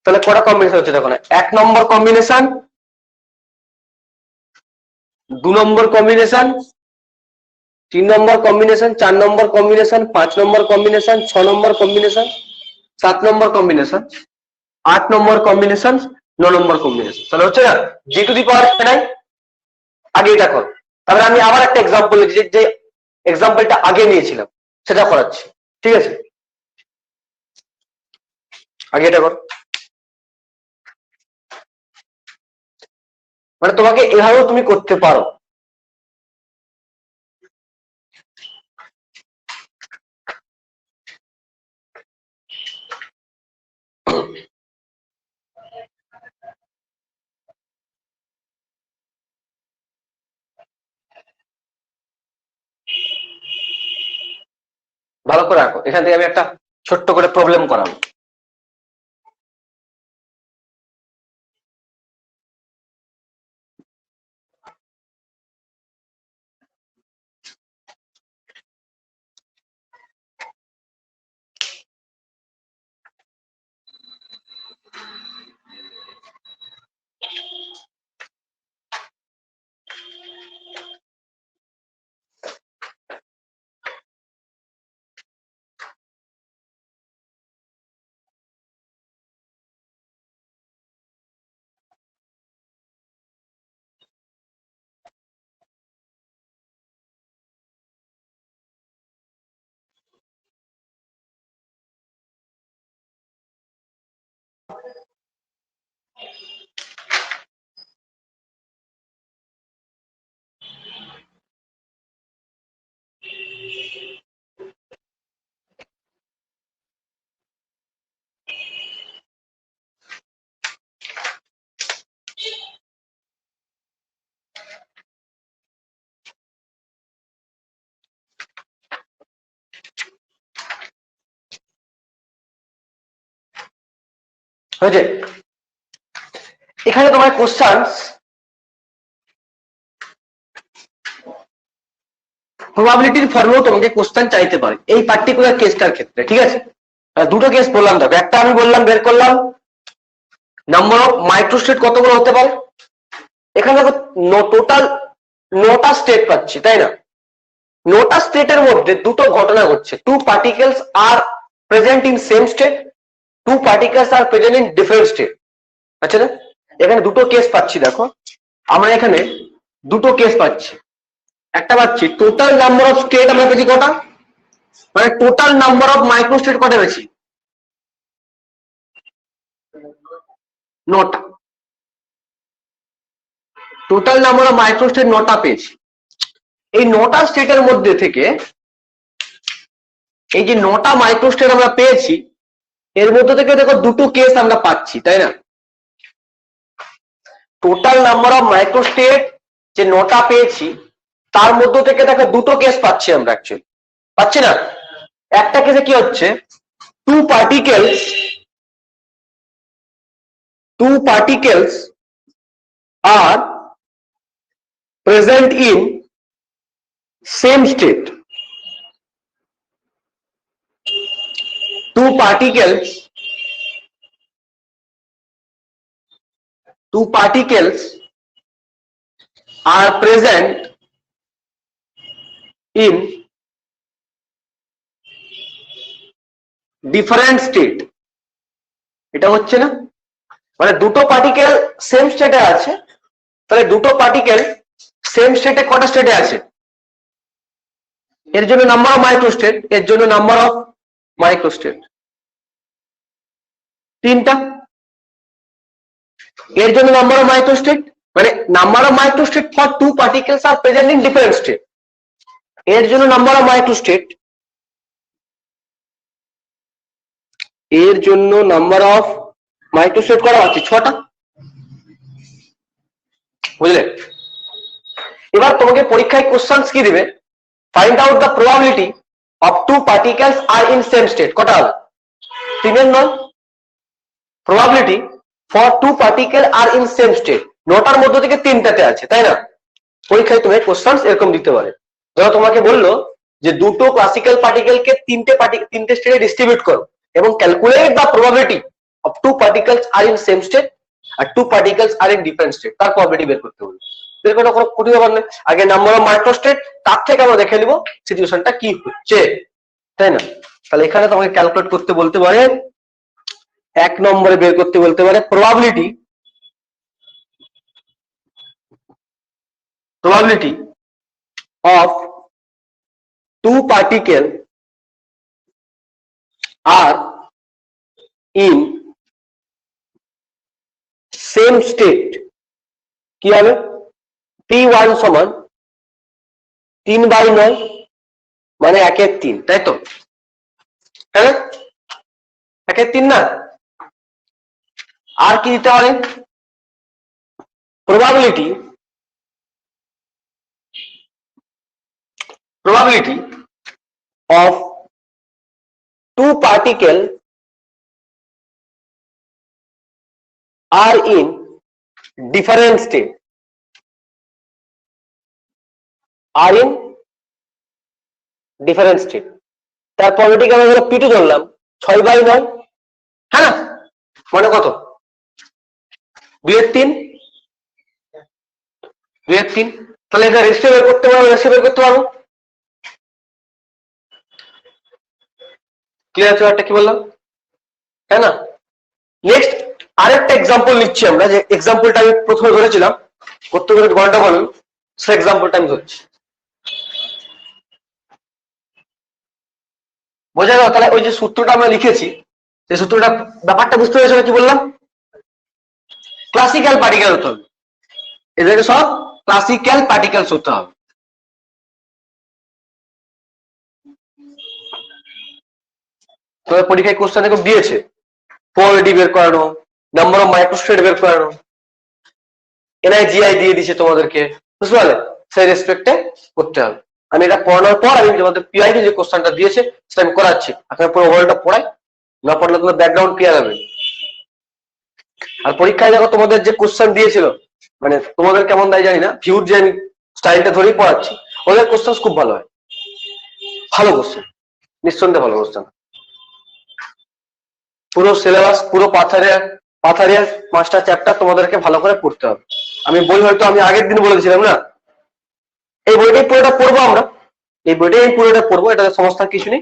তাহলে কটা কম্বিনেশন হচ্ছে দেখো না, 1 নম্বর কম্বিনেশন, 2 নম্বর কম্বিনেশন, 3 নম্বর কম্বিনেশন, 4 নম্বর কম্বিনেশন, 5 নম্বর কম্বিনেশন, 6 নম্বর কম্বিনেশন, 7 নম্বর কম্বিনেশন, 8 নম্বর কম্বিনেশন, 9 নম্বর কম্বিনেশন। তাহলে হচ্ছে না জি টু দি পাওয়ার নাই, আগে এটা কর। তাহলে আমি আবার একটা এক্সাম্পল যে এক্সাম্পলটা আগে নিয়েছিলাম সেটা করাচ্ছি, ঠিক আছে? আগে এটা কর, মানে তোমাকে এভাবেও তুমি করতে পারো। ভালো করে রাখো, এখান থেকে আমি একটা ছোট্ট করে প্রবলেম করাবো। হয়েছে? এখানে তোমার কোশ্চেন প্রবাবিলিটির ফর্মেও তোমাকে কোশ্চেন চাইতে পারে এই পার্টিকুলার কেসটার ক্ষেত্রে, ঠিক আছে? দুটো কেস বললাম, দেখো একটা আমি বললাম বের করলাম নাম্বার অফ মাইক্রোস্টেট কতগুলো হতে পারে। এখানে দেখো টোটাল 9টা স্টেট পাচ্ছি, তাই না? 9টা স্টেটের মধ্যে দুটো ঘটনা ঘটছে, two particles R present in same state, two particles R present in different state. আচ্ছা না, এখানে দুটো কেস পাচ্ছি। দেখো আমরা এখানে দুটো কেস পাচ্ছি। একটা পাচ্ছি টোটাল নাম্বার অফ স্টেট আমরা পেয়েছি কটা, মানে টোটাল নাম্বার অফ মাইক্রোস্টেট কটা পেয়েছি? 9টা। টোটাল নাম্বার অফ মাইক্রোস্টেট 9টা পেয়েছি। এই 9টা স্টেটের মধ্যে থেকে এই যে 9টা মাইক্রোস্টেট আমরা পেয়েছি, এর মধ্যে থেকে দেখো দুটো কেস আমরা পাচ্ছি, তাই না? টোটাল নাম্বার অফ মাইক্রোস্টেট যে 9টা পেয়েছি তার মধ্যে থেকে দেখো দুটো কেস পাচ্ছি আমরা, অ্যাকচুয়ালি পাচ্ছি না? একটা কেসে কি হচ্ছে, two particles R present in same state, two particles are present in different state। এটা হচ্ছে না, মানে দুটো পার্টিকেল সেম স্টেটে আছে, তাহলে দুটো পার্টিকেল সেম স্টেটে কটা স্টেটে আছে? এর জন্য নাম্বার অফ মাইক্রোস্টেট, এর জন্য নাম্বার অফ মাইক্রোস্টেট 3টা। এর জন্য নাম্বার অফ মাইক্রোস্টেট, মানে number of microstate for two particles R present in different state, এর জন্য নাম্বার অফ মাইক্রোস্টেট, এর জন্য নাম্বার অফ মাইক্রোস্টেট করা হচ্ছে 6টা। বুঝলে? এবার তোমাকে পরীক্ষায় কোশ্চেন কি দিবে, find out the probability of two particles are in same state. কটা হবে? 3 এর 9। Probability for two particle are in same state, 9টার মধ্যে থেকে 3টাতে আছে, তাই না? পরীক্ষায় তুমি কোশ্চেন এরকম দিতে পারে। ধরো তোমাকে বললো যে দুটো ক্লাসিক্যাল পার্টিকেলকে তিনটে স্টেটে ডিস্ট্রিবিউট করো এবং calculate the probability of two particles are in same state আর two particles are in different state, তার প্রবাবিলিটি বের করতে বলবে। বের করা কোনো কঠিন ব্যাপার নয়, আগে নাম্বার অফ মাইক্রোস্টেট, তার থেকে আমরা দেখে নিব সিচুয়েশনটা কি হচ্ছে, তাই না? তাহলে এখানে তোমাকে ক্যালকুলেট করতে বলতে পারে, 1 নম্বরে বের করতে বলতে পারে probability of two particles are in same state। কি হবে? T1 সমান 3/9, মানে 1/3, তাই তো? হ্যাঁ, 1/3 না? আর কি দিতে পারে? probability of two particles are in different state, তার প্রবাবিলিটি আমরা ধরো P2 ধরলাম 6/9, হ্যাঁ না? মানে কত? 2/3। তাহলে এটা রেশিও বের করতে পারবো। ক্লিয়ার আছে ব্যাপারটা কি বললাম, তাই না? নেক্সট আরেকটা এক্সাম্পল নিচ্ছি আমরা, যে এক্সাম্পলটা আমি প্রথমে ধরেছিলাম করতে ঘন্টা বলুন, সে এক্সাম্পলটা আমি ধরছি। বোঝা গেল? তাহলে ওই যে সূত্রটা আমরা লিখেছি সেই সূত্রটা ব্যাপারটা বুঝতে পেরেছো কি বললাম? ক্লাসিক্যাল পার্টিকেল হতে হবে, এদেরকে সব ক্লাসিক্যাল পার্টিকেলস হতে হবে। তোমার পরীক্ষায় কোশ্চেন এরকম দিয়েছে, পোলারিটি বের করানো, নাম্বার অফ মাইক্রোস্টেট বের করানো, এনআইজিআই দিয়ে দিছে তোমাদেরকে, বুঝতে পারলে? সেই রেসপেক্টে করতে হবে। আমি এটা পড়ানোর পর আমি তোমাদের পিআইডি যে কোশ্চেনটা দিয়েছে সেটা আমি করাচ্ছি, আপনার পুরো ওভারঅলটা পড়াই, না পড়লে তোমার ব্যাকগ্রাউন্ড ক্লিয়ার হবে। আর পরীক্ষায় দেখো তোমাদের যে কোশ্চেন দিয়েছিল, মানে তোমাদের কেমন দেয় জানি না, ভিউর যে আমি স্টাইলটা ধরেই পড়াচ্ছি, ওদের কোশ্চেন খুব ভালো হয়, ভালো কোশ্চেন, নিঃসন্দেহে ভালো কোশ্চেন। পুরো সিলেবাস, পুরো পাথারিয়া 5টা চ্যাপ্টার তোমাদেরকে ভালো করে পড়তে হবে। আমি বই হয়তো আমি আগের দিন বলে দিয়েছিলাম না, এই বইটাই পুরোটা পড়বো আমরা, এই বইটাই পুরোটা পড়বো, এটা সমস্যার কিছু নেই,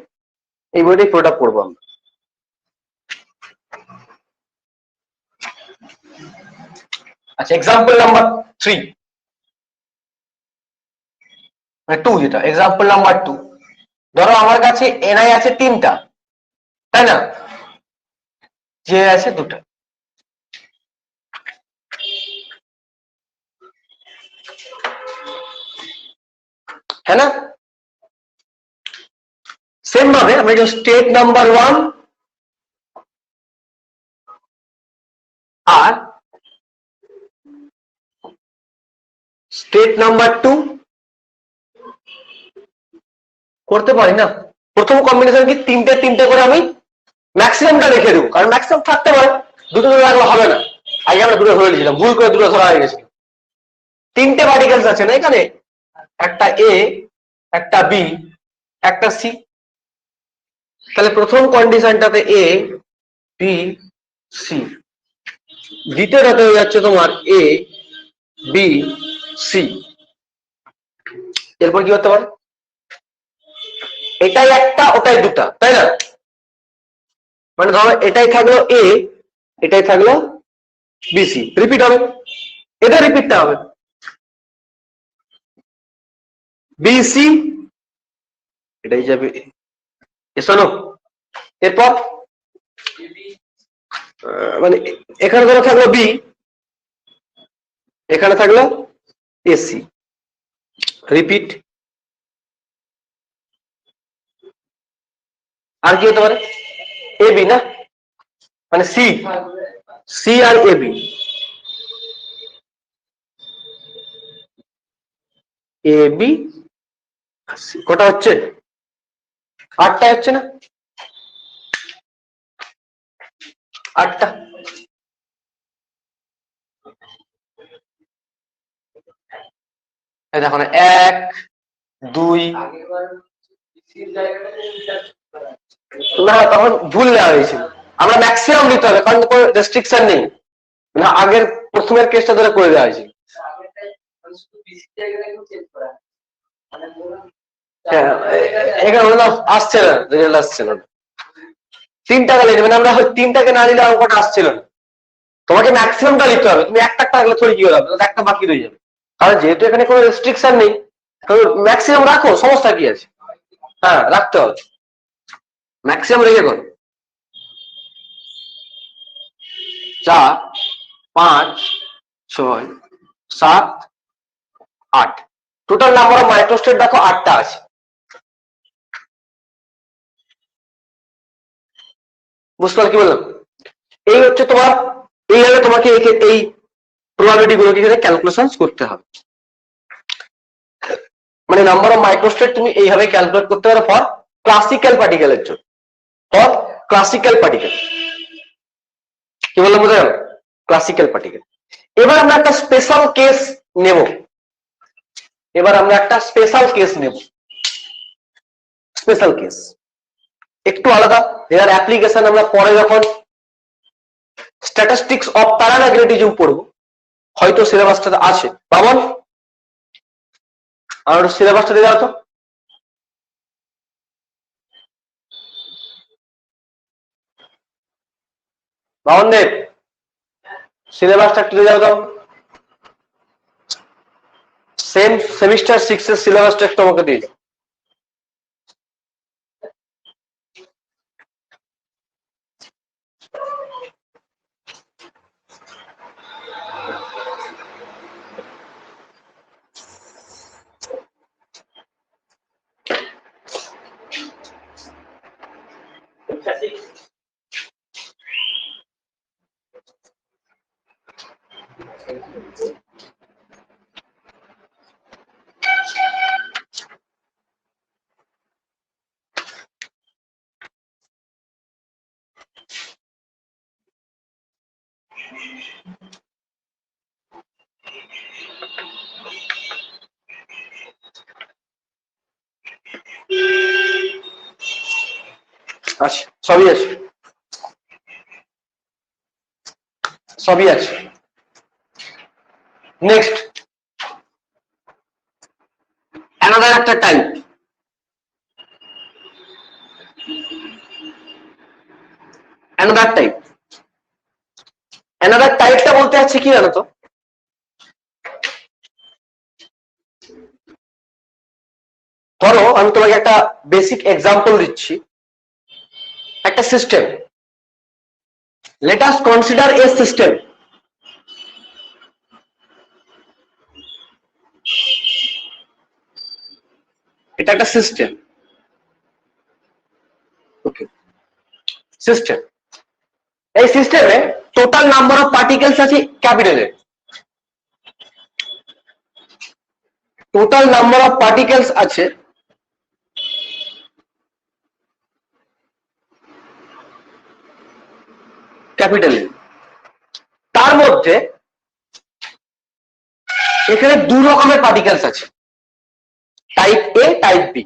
এই বইটাই পুরোটা পড়বো আমরা। আচ্ছা, এক্সাম্পল নাম্বার 3 মানে 2, যেটা এক্সাম্পল নাম্বার 2, ধরো আমার কাছে এনআই আছে 3টা, তাই না, জে আছে 2টা, है ना? सेम भावे हमें जो स्टेट नंबर 1 और स्टेट नंबर 2 করতে পারি না। প্রথম কম্বিনেশন কি তিনটে তিনটে করে আমি ম্যাক্সিমামটা রেখে দেবো, কারণ ম্যাক্সিমাম থাকতে পারে, দুটো দুটো রাখলে হবে না। আগে আমরা দুটো ধরে নিয়েছিলাম, ভুল করে দুটো ধরা হয়ে গেছিল। তিনটে পার্টিকেলস আছে না এখানে, একটা এ, একটা বি, একটা সি। তাহলে প্রথম কন্ডিশনটাতে এ বি সি, দ্বিতীয়টাতে হয়ে যাচ্ছে তোমার এ বি সি। এরপর কি হতে পারে, এটাই একটা ওটাই দুটা, তাই না? মানে ধরো এটাই থাকলো এ, এটাই থাকলো বিসি, রিপিট হবে, এটা রিপিটটা হবে বিসি, এটাই যাবে শোনো। এরপর মানে এখানে ধরো থাকলো বি, এখানে থাকলো এসি, রিপিট। আর কি হতে পারে, এ বি না, মানে C, C R A B, A B C. কটা হচ্ছে, 8টা হচ্ছে না, 8টা। দেখো না, 1 2, না তখন ভুল নেওয়া হয়েছিল, আমরা ম্যাক্সিমাম নিতে হবে, কারণ কোনো রেস্ট্রিকশন নেই, না আগের প্রথমের কেসটা ধরে করে দেওয়া হয়েছিল। এখানে আসছে না, রেজাল্ট আসছে না, 3টাকে নিয়ে মানে আমরা 3টাকে না নিলে অঙ্কটা আসছিল না। তোমাকে ম্যাক্সিমামটা নিতে হবে, তুমি একটা থাকলে থরি কি হবে, একটা বাকি রয়ে যাবে, কারণ যেহেতু এখানে কোনো রেস্ট্রিকশন নেই, ম্যাক্সিমাম রাখো, সমস্যা কি আছে? হ্যাঁ রাখতে হবে, ম্যাক্সিমাম রেখে করো। 4 5 6 7 8, টোটাল নাম্বার অফ মাইক্রোস্টেট দেখো 8টা আছে। বুঝতে পারলে কি বললাম? এই হচ্ছে তোমার, এইভাবে তোমাকে এই প্রবাবিলিটি গুলোকে এখানে ক্যালকুলেশন করতে হবে, মানে নাম্বার অফ মাইক্রোস্টেট তুমি এইভাবে ক্যালকুলেট করতে পারো ফর ক্লাসিক্যাল পার্টিকেলের জন্য, ফর ক্লাসিক্যাল পার্টিকেল। কি বললাম বোঝা গেল? Classical particle. এবার আমরা একটা স্পেশাল কেস নেব, এবার আমরা একটা স্পেশাল কেস নেব, স্পেশাল কেস একটু আলাদা, এর অ্যাপ্লিকেশন আমরা পরে যখন স্ট্যাটিস্টিক্স অফ প্যারাম্যাগনেটিজম পড়বো, হয়তো সিলেবাসটা আছে। বামন আর সিলেবাসটা দিয়ে দাও তো। বামন দেব, সিলেবাসটা একটু দিয়ে দাও তো, সেমিস্টার 6 এর সিলেবাসটা একটু আমাকে দিয়ে দাও। আচ্ছা, সবই আছে, সবই আছে। নেক্সট, অ্যানাদার একটা টাইপ, অ্যানাদার টাইপ। অ্যানাদার টাইপটা বলতে আছে কি জানো তো, ধরো আমি তোমাকে একটা বেসিক এক্সাম্পল দিচ্ছি, একটা system, let us consider a system. এটা একটা সিস্টেম, ওকে, সিস্টেম। এই সিস্টেমে টোটাল নাম্বার অফ পার্টিকেলস আছে capital A, total number of particles আছে ক্যাপিটাল এ। তার মধ্যে এখানে দু রকমের পার্টিকেলস আছে, টাইপ এ টাইপ বি,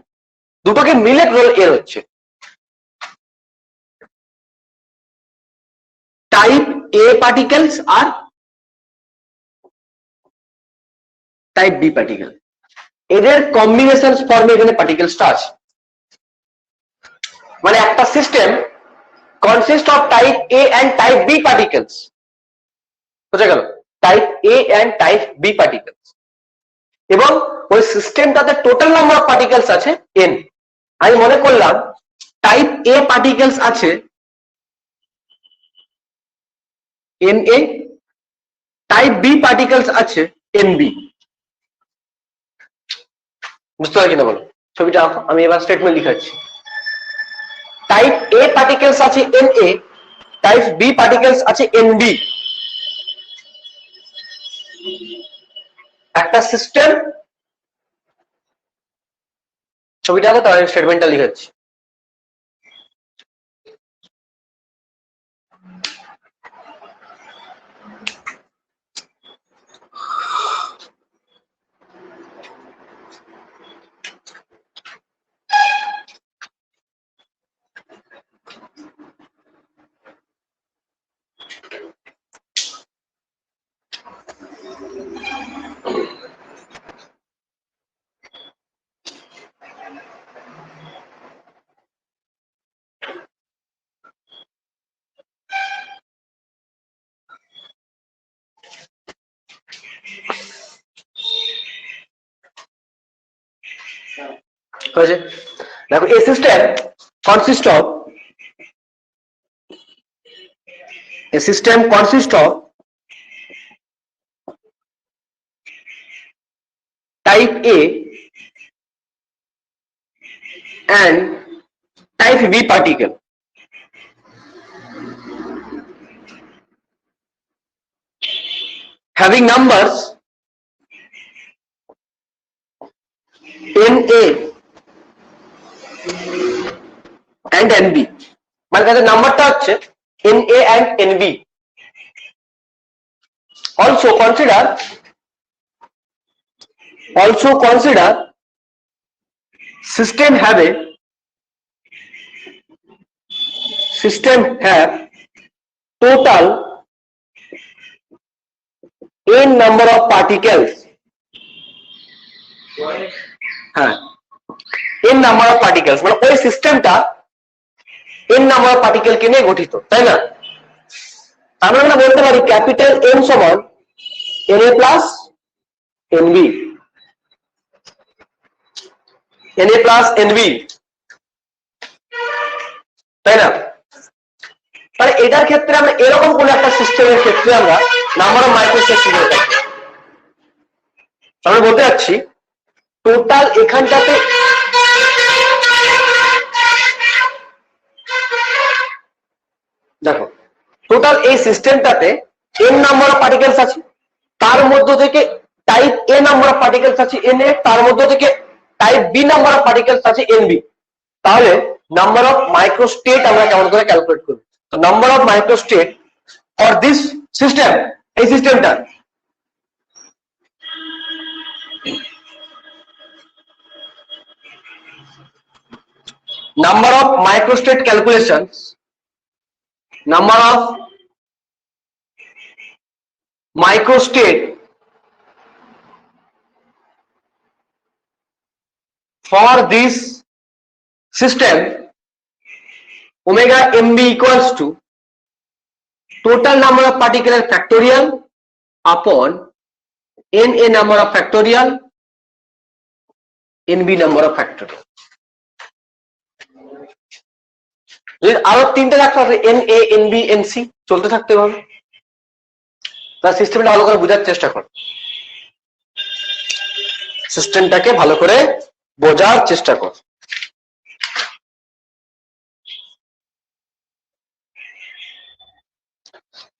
দুটোকে মিলে টোটাল এর হচ্ছে। টাইপ এ পার্টিকেলস আর টাইপ বি পার্টিকেল, এদের কম্বিনেশন ফর্মে এখানে পার্টিকেলসটা আছে। মানে একটা system consist of type A and type B particles, বুঝা গেল? Type A and type B particles, এবং ওই সিস্টেমটাতে টোটাল নাম্বার অফ পার্টিকেলস আছে এন। আমি মনে করলাম টাইপ এ পার্টিকেলস আছে N A, type B particles আছে এন বি। বুঝতে পারছি না বলো? ছবিটা আঁকো, আমি এবার স্টেটমেন্ট লিখাচ্ছি। টাইপ এ পার্টিকেলস আছে N A, type B particles আছে এন বি। একটা সিস্টেম, ছবিটা আঁকো, তাহলে স্টেটমেন্টটা লিখাচ্ছি। হয়েছে? দেখো, a system consist of, a system consists of type A and type B particle having numbers Na and Nb। মানে কাছে নাম্বারটা হচ্ছে Na and Nb। also consider system have total n number of particles, হ্যাঁ n number of particles, মানে ওই সিস্টেমটা n number of particle কে নিয়ে গঠিত, তাই না? আমরা না বলতে পারি ক্যাপিটাল N সমান Na plus Nb, Na plus Nb, তাই না? মানে এটার ক্ষেত্রে আমরা এরকম কোন একটা সিস্টেমের ক্ষেত্রে আমরা নাম্বার অফ মাইক্রোস্টেপ শিখে থাকি। আমরা বলতে যাচ্ছি টোটাল এখানটাতে দেখো, টোটাল এই সিস্টেমটাতে n নাম্বার অফ পার্টিকেলস আছে, তার মধ্য থেকে type A number of particles আছে এন এ, তার মধ্য থেকে type B number of particles আছে এন বি। তাহলে নাম্বার অফ মাইক্রোস্টেট আমরা কেমন করে ক্যালকুলেট করব? তো number of microstate for this system, এই সিস্টেমটা number of microstate calculations, number of microstate for this system omega mb equals to total number of particle factorial upon na number of factorial nb number of factorial। আরো তিনটে রাখতে হবে n A n B n C, চলতে থাকতে হবে। তার সিস্টেমটা ভালো করে বোঝার চেষ্টা কর, সিস্টেমটাকে ভালো করে বোঝার চেষ্টা কর।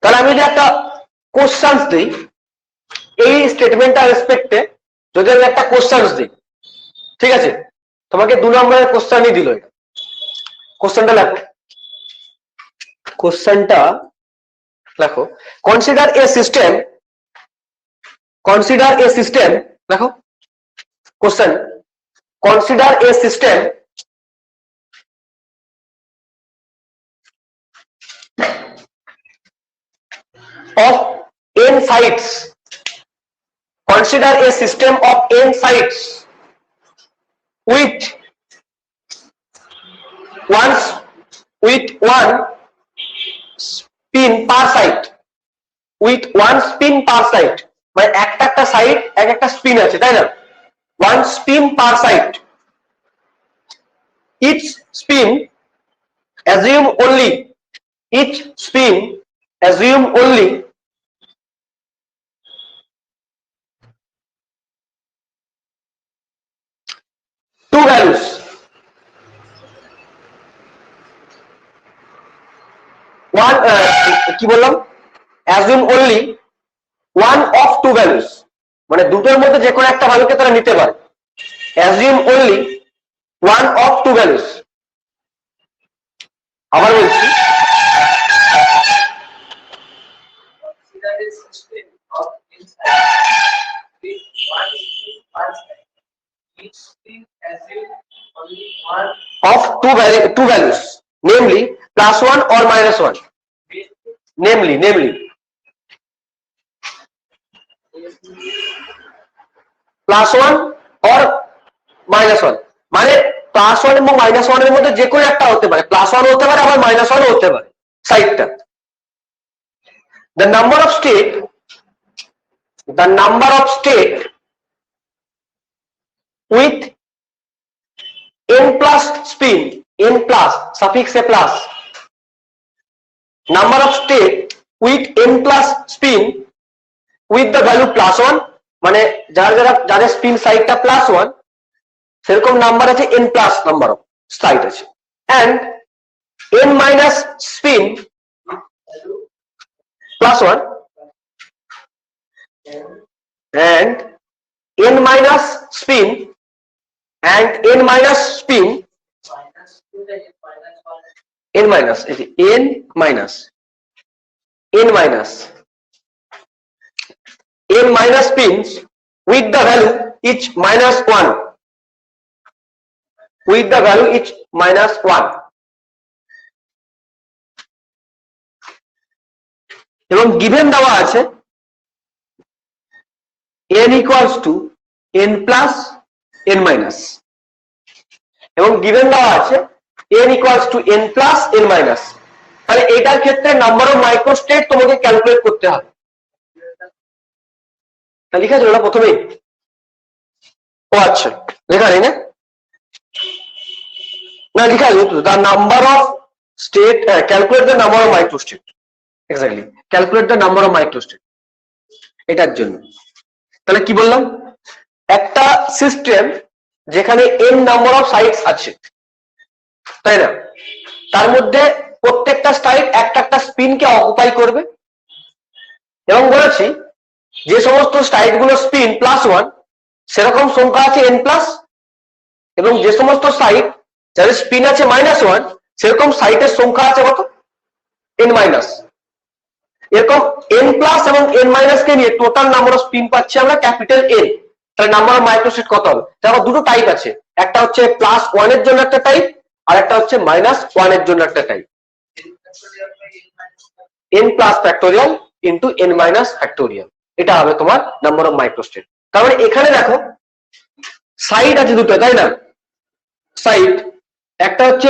তাহলে আমি যদি একটা কোশ্চেন দিই এই স্টেটমেন্টটা রেসপেক্টে, যদি আমি একটা কোশ্চেন দিই, ঠিক আছে, তোমাকে 2 নম্বরের কোশ্চেনই দিল। এটা কোশ্চেনটা লেখো, কোশ্চেনটা লেখো, consider a system, consider a system, লেখো question, consider a system of n sites, consider a system of n sites with one spin per site, with one spin per site, মানে একটা সাইড একটা স্পিন আছে, তাই না? one spin per site, each spin assume only, each spin assume only two values, one কি বললাম, assume only one of two values, মানে দুটোর মধ্যে যে কোনো একটা ভ্যালুকে তারা নিতে পারে। assume only one of two values, আবার বলছি, of two values, namely +1 or -1, namely +1 or -1, মানে +1 এবং -1 এর মধ্যে যে কোনো একটা হতে পারে, +1 হতে পারে আবার -1 হতে পারে সাইডটা। the number of state with n plus spin, n plus suffix a plus, number of state with n plus spin with the value +1, মানে যাদের স্পিন সাইডটা +1 সেরকম নাম্বার আছে n plus number of side আছে, and n minus spin +1 and n minus spin and n minus spin n minus n minus spins with the value each -1, with the value each -1, এবং given দেওয়া আছে n equals to n plus n minus, এবং given দেওয়া আছে n equals to n plus n minus। তাহলে এটার ক্ষেত্রে number of মাইক্রোস্টেট তোমাকে ক্যালকুলেট করতে হবে। লিখা আছে ওটা প্রথমেই? ও আচ্ছা, লেখা নেই না? না লিখা আছে, the number of state, calculate the number of microstate, exactly, calculate the number of microstate, এটার জন্য। তাহলে কি বললাম, একটা সিস্টেম যেখানে n নাম্বার অফ সাইটস আছে, তাই না, তার মধ্যে প্রত্যেকটা সাইট একটা স্পিনকে অকুপাই করবে, এবং বলেছি যে সমস্ত সাইট গুলো স্পিন +1 সেরকম সংখ্যা আছে n প্লাস, এবং যে সমস্ত সাইট যাদের স্পিন আছে -1 সেরকম সাইটের সংখ্যা আছে কত, n মাইনাস। এরকম n প্লাস এবং n মাইনাস কে নিয়ে টোটাল নাম্বার অফ স্পিন পাচ্ছি আমরা ক্যাপিটাল N। তাহলে নাম্বার অফ মাইক্রোস্টেট কত হবে? দেখো দুটো টাইপ আছে, একটা হচ্ছে +1 এর জন্য একটা টাইপ, আর একটা হচ্ছে -1 এর জন্য একটা type. n plus factorial into n minus factorial, এটা হবে তোমার নাম্বার অফ মাইক্রোস্টেট। তার মানে এখানে দেখো সাইট আছে দুটো, তাই না? সাইট একটা হচ্ছে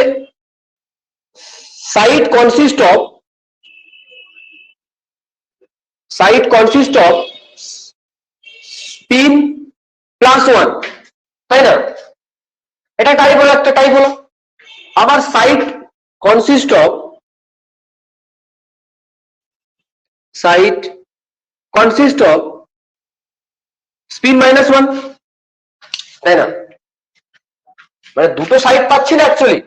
সাইট কনসিস্ট অফ স্পিন +1, তাই না? এটা টাইপ হলো, একটা টাইপ হলো। আবার সাইট কনসিস্ট অফ স্পিন -1, তাই না? মানে দুটো সাইট পাচ্ছি না অ্যাকচুয়ালি।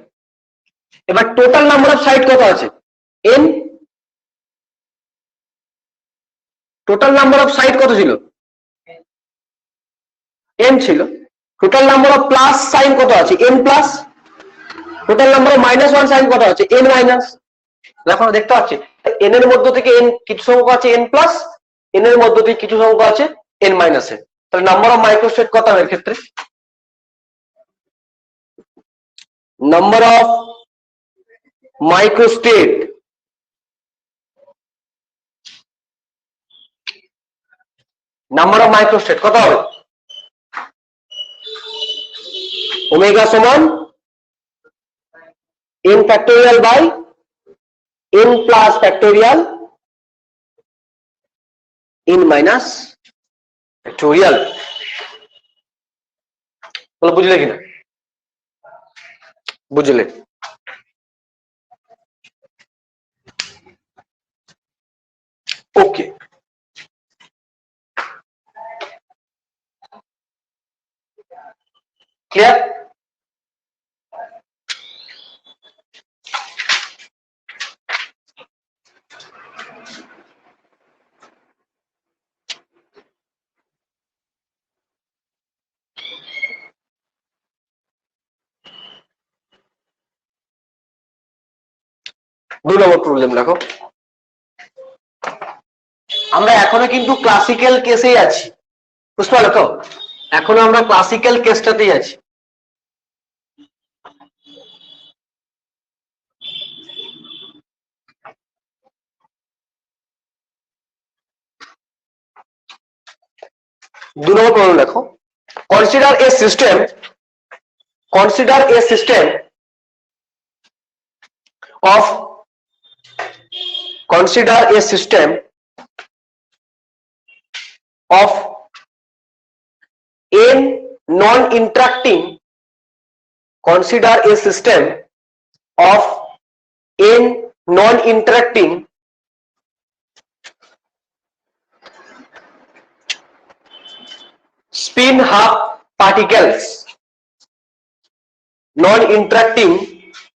এবার টোটাল নাম্বার অফ সাইট কত আছে? n। Total number of site কত ছিল? n ছিল। Total number of plus sign কত আছে? n plus. Total number of -1 sign কত আছে? n minus. দেখো দেখতে পাচ্ছি n এর মধ্য থেকে n কিছু সংখ্যা আছে n প্লাস, n এর মধ্য থেকে কিছু সংখ্যা আছে n মাইনাস এ। তাহলে নাম্বার অফ মাইক্রোস্টেট কত হবে এর ক্ষেত্রে? নাম্বার অফ মাইক্রোস্টেট কত হবে? ওমেগা সমান n factorial by n plus factorial n minus factorial. বলো বুঝলে কিনা? বুঝলে? Okay, clear? দুই নম্বর প্রবলেম দেখো, আমরা এখনো কিন্তু ক্লাসিক্যাল কেসেই আছি, বুঝতে পারলে তো? এখনো আমরা ক্লাসিক্যাল কেসটাতেই আছি। দু নম্বর প্রবলেম দেখো, consider a system of n non-interacting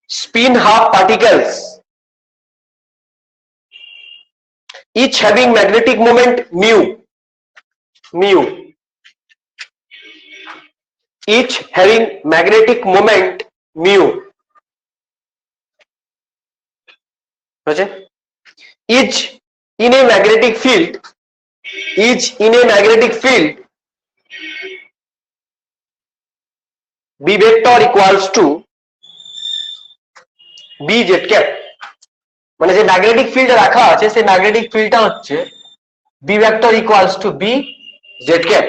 spin half particles, each having magnetic moment mu, each having magnetic moment mu, each in a magnetic field B vector equals to B z cap, মানে যে magnetic field রাখা আছে সেই magnetic ফিল্ডটা হচ্ছে B vector equals to B z cap,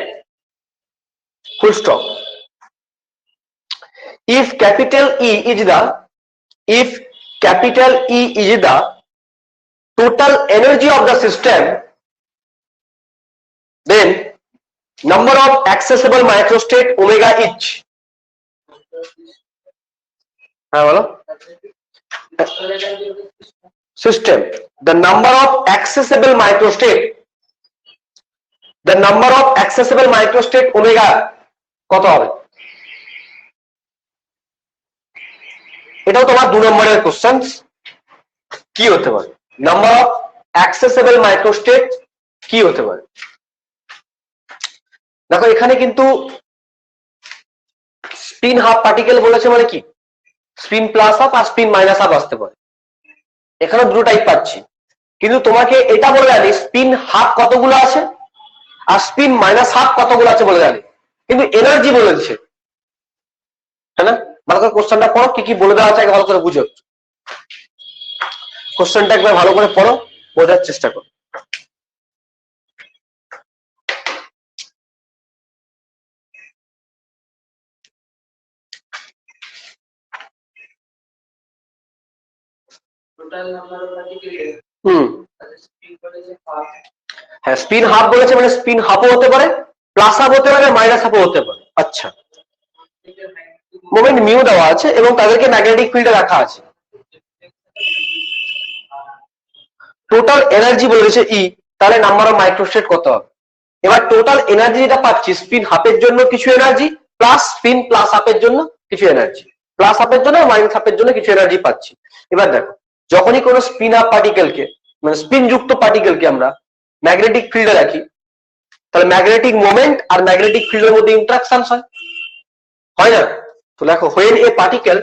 full stop. If capital E is the total energy of the system, then number of accessible microstate omega each. হ্যাঁ বলো। System, the number of accessible microstate omega কত হবে? এটাও তোমার 2 নম্বরের question. কি হতে পারে? নাম্বার অফ অ্যাক্সেসেবল মাইক্রোস্টেট কি হতে পারে? দেখো এখানে কিন্তু স্পিন হাফ পার্টিকেল বলেছে মানে কি, স্পিন প্লাস হাফ আর স্পিন মাইনাস হাফ আসতে পারে, এখানে দুটো টাইপ পাচ্ছি। কিন্তু তোমাকে এটা বলে জানি স্পিন হাফ কতগুলো আছে আর স্পিন মাইনাস হাফ কতগুলো আছে বলে জানি, কিন্তু এনার্জি বলে দিচ্ছে, তাই না? ভালো করে কোশ্চেনটা পড়ো, কি কি বলে দেওয়া আছে ভালো করে বুঝো। কোশ্চেনটা একবার ভালো করে পড়ো, বোঝার চেষ্টা করো। হ্যাঁ স্পিন হাফ বলেছে মানে স্পিন হাফও হতে পারে, প্লাস হাফ হতে পারে, মাইনাস হাফও হতে পারে। আচ্ছা, মোমেন্ট মিউ দেওয়া আছে এবং তাদেরকে ম্যাগনেটিক ফিল্ডে রাখা আছে। টোটাল এনার্জি বলেছে ই, তাহলে নাম্বার অফ মাইক্রোস্টেট কত হবে? এবার টোটাল এনার্জি যেটা পাচ্ছি, স্পিন হাফের জন্য কিছু এনার্জি প্লাস স্পিন প্লাস হাফের জন্য কিছু এনার্জি, প্লাস হাফের জন্য মাইনাস হাফের জন্য কিছু এনার্জি পাচ্ছি। এবার দেখো যখনই কোনো স্পিন আপ পার্টিকেলকে মানে স্পিন যুক্ত পার্টিকেলকে আমরা ম্যাগনেটিক ফিল্ডে রাখি, তাহলে ম্যাগনেটিক মোমেন্ট আর ম্যাগনেটিক ফিল্ডের মধ্যে ইন্টারাকশন হয় না? তো দেখো when a particle,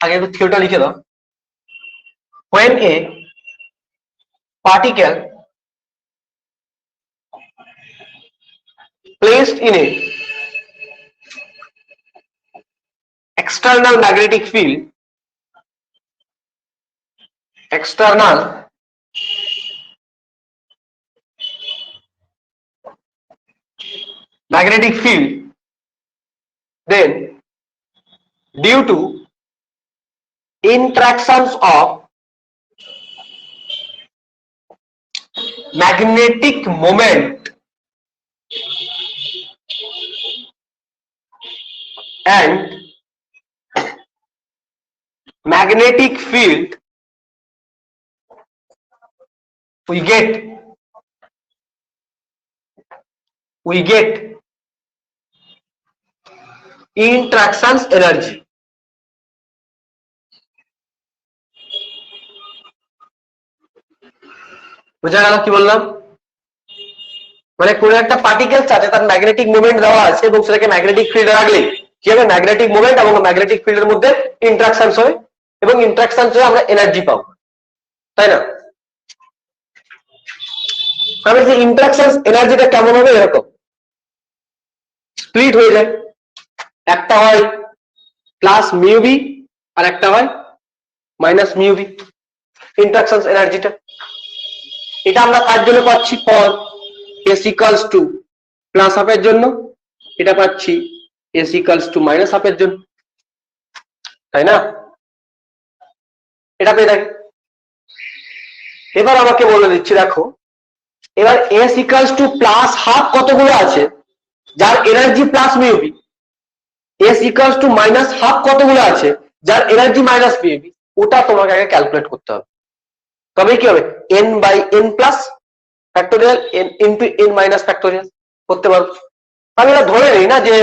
আগে একটু থিওরিটা লিখে দাও, when a particle placed in a external magnetic field, external magnetic field, then due to interactions of magnetic moment and magnetic field, we get interactions energy. বুঝা গেল কি বললাম? মানে কোন একটা পার্টিকেল আছে তার ম্যাগনেটিক মোমেন্ট দেওয়া আছে এবং সেটাকে ম্যাগনেটিক ফিল্ডে রাখলে কি হবে, ম্যাগনেটিক মোমেন্ট এবং ম্যাগনেটিক ফিল্ডের মধ্যে ইন্টারাকশন হয় এবং ইন্টারাকশন হয়ে আমরা এনার্জি পাবো, তাই না? তাহলে যে ইন্টারাকশন এনার্জিটা কেমন হবে, এরকম স্প্লিট হয়ে যায়, একটা হয় প্লাস মিউ বি আর একটা হয় মাইনাস মিউ বি ইন্টারাকশন এনার্জিটা। এটা আমরা কার জন্য পাচ্ছি, for S equals to plus হাফের জন্য, এটা পাচ্ছি এস ইকুয়ালস টু মাইনাস হাফের জন্য, তাই না? এটা পেয়ে দেখে। এবার আমাকে বলে দিচ্ছি, দেখো এবার S equals to plus half কতগুলো আছে যার energy plus mu B, S equals to minus half কতগুলো আছে যার এনার্জি মাইনাস মিউ বি, ওটা তোমাকে আগে ক্যালকুলেট করতে হবে। তবে কি হবে, n by n plus factorial n into n minus factorial করতে পারবো। আমি এটা ধরে নিই না যে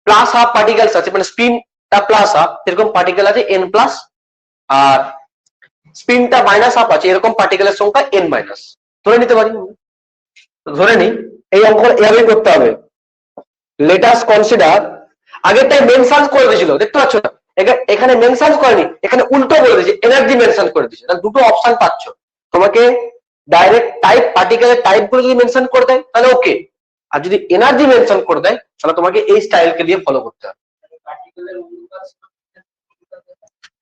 প্লাস হাফ পার্টিকেলস আছে, মানে স্পিনটা প্লাস হাফ এরকম পার্টিকেল আছে এন প্লাস, আর স্পিনটা মাইনাস হাফ আছে এরকম পার্টিকেলের সংখ্যা এন মাইনাস, ধরে নিতে পারি। ধরে নি এই অঙ্ক এভাবেই করতে হবে। লেট আস কনসিডার, আগেরটাই মেনশন করে দিয়েছিল দেখতে পাচ্ছ না, এখানে মেনশন করেনি, এখানে উল্টো বলে দিয়েছে, এনার্জি মেনশন করে দিয়েছে। দুটো অপশন পাচ্ছ, তোমাকে ডাইরেক্ট টাইপ পার্টিকেলের টাইপ গুলো যদি মেনশন করে দেয় তাহলে ওকে, আর যদি এনার্জি মেনশন করে দেয় তাহলে তোমাকে এই স্টাইলকে দিয়ে ফলো করতে হবে।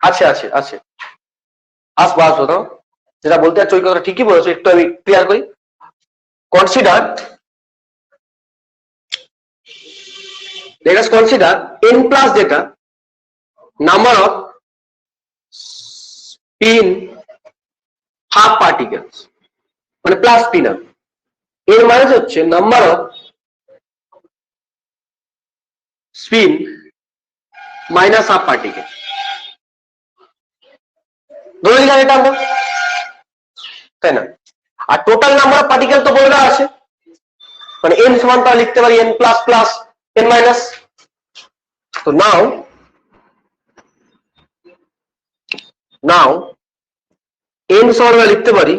আছে আছে আছে আসবো আসবো, তো যেটা বলতে চাচ্ছ ওই কথাটা ঠিকই বলেছো, একটু আমি ক্লিয়ার করি। Consider, let us consider n plus data number of spin half particles, মানে প্লাস স্পিনার, এর মানে হচ্ছে number off spin minus half particle. ধরে নিলাম এটা আমরা, তাই না? আর টোটাল নাম্বার অফ পার্টিকেল তো বলে দেওয়া আছে, মানে n সমান তাহলে লিখতে পারি n plus plus n minus. তো নাও n সমান আমরা লিখতে পারি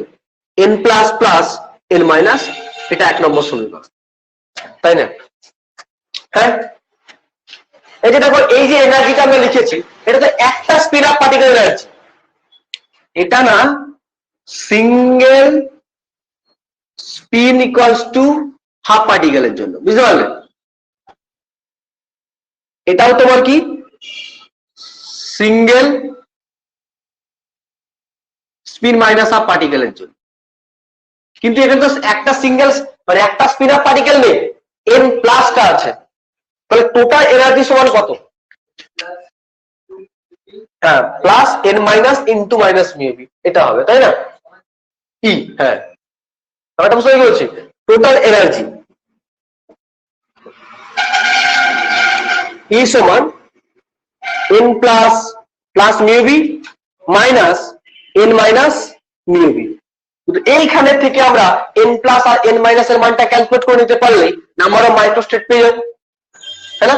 n plus plus n minus, এটা এক নম্বর সমীকরণ, তাই না? হ্যাঁ, এই যে দেখো এই যে এনার্জিটা আমরা লিখেছি এটা তো একটা স্পিন আপ পার্টিকেল এনার্জি, এটা না single spin equals to half পার্টিকেলের জন্য, বুঝতে পারলে? এটাও তোমার কি সিঙ্গেল স্পিন মাইনাস হাফ পার্টিকেলের জন্য, কিন্তু এখানে তো একটা সিঙ্গেল মানে একটা স্পিন আপ পার্টিকেল নেই, এন প্লাসটা আছে, তাহলে টোটাল এনার্জি সমান কত? হ্যাঁ, plus N minus into minus mu B, এটা হবে তাই না? ই, হ্যাঁ ব্যাপারটা বুঝতে পেরেছি। টোটাল এনার্জি ই সমান n plus plus mu B minus n minus mu B. এইখানে থেকে আমরা এন প্লাস আর এন মাইনাস এর মানটা ক্যালকুলেট করে নিতে পারলেই নাম্বার অফ মাইক্রোস্টেট পেয়ে যাবো, তাই না?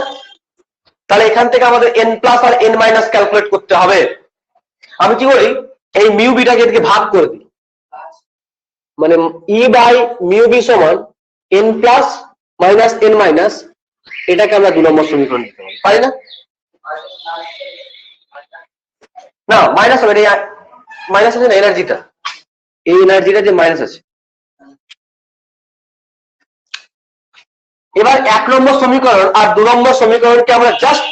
তাহলে এখান থেকে আমাদের এন প্লাস আর এন মাইনাস ক্যালকুলেট করতে হবে। আমি কি করি, এই মিউ বিটাকে এদিকে ভাগ করে দিই, মানে ই বাই মিউ বি সমান n plus minus n minus, এটাকে আমরা 2 নম্বর সমীকরণ দিতে পারি না? না মাইনাস হবে, মাইনাস আছে না এনার্জিটা, এই এনার্জিটা যে মাইনাস আছে। এবার 1 নম্বর সমীকরণ আর 2 নম্বর সমীকরণকে আমরা জাস্ট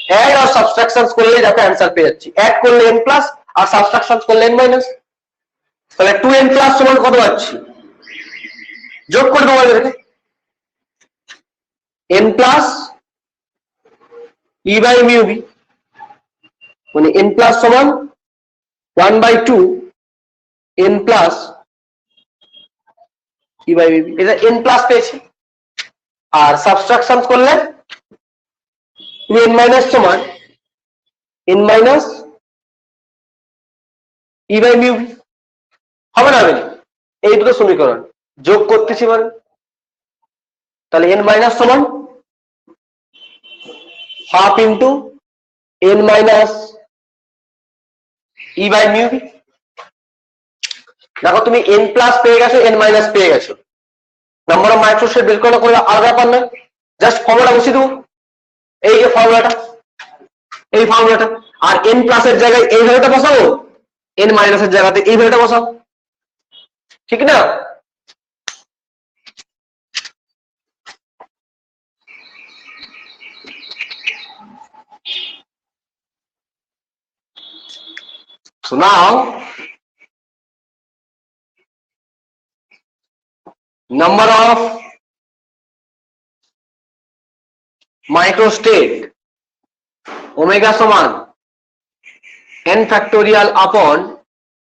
অ্যাড আর সাবট্রাকশন করলে যাতে অ্যান্সার পেয়ে যাচ্ছি। অ্যাড করলে n প্লাস আর সাবট্রাকশন করলে n মাইনাস, তাহলে 2n প্লাস সমান কত পাচ্ছি? যোগ করে দেবো এদেরকে, n plus E by mu B, মানে n প্লাস সমান 1/2 n plus E by mu B, এটা n প্লাস পেয়েছি। আর সাবট্রাকশন করলে 2n মাইনাস সমান n minus E by mu B, হবে না? এই দুটো সমীকরণ যোগ করতেছি মানে, তাহলে n মাইনাস সমান half into n minus E by mu B. দেখো তুমি n প্লাস পেয়ে গেছো, n মাইনাস পেয়ে গেছো, নাম্বার অফ মাইক্রোস্টেট বের করা করে আর ব্যাপার নয়, জাস্ট ফর্মুলা বসিয়ে দেবো, এই যে ফর্মুলাটা, এই ফর্মুলাটা। আর n প্লাস এর জায়গায় এই ভ্যালুটা বসাবো, n মাইনাস এর জায়গাতে এই ভ্যালুটা বসাবো, ঠিক না? So now number of microstate omega সমান n factorial upon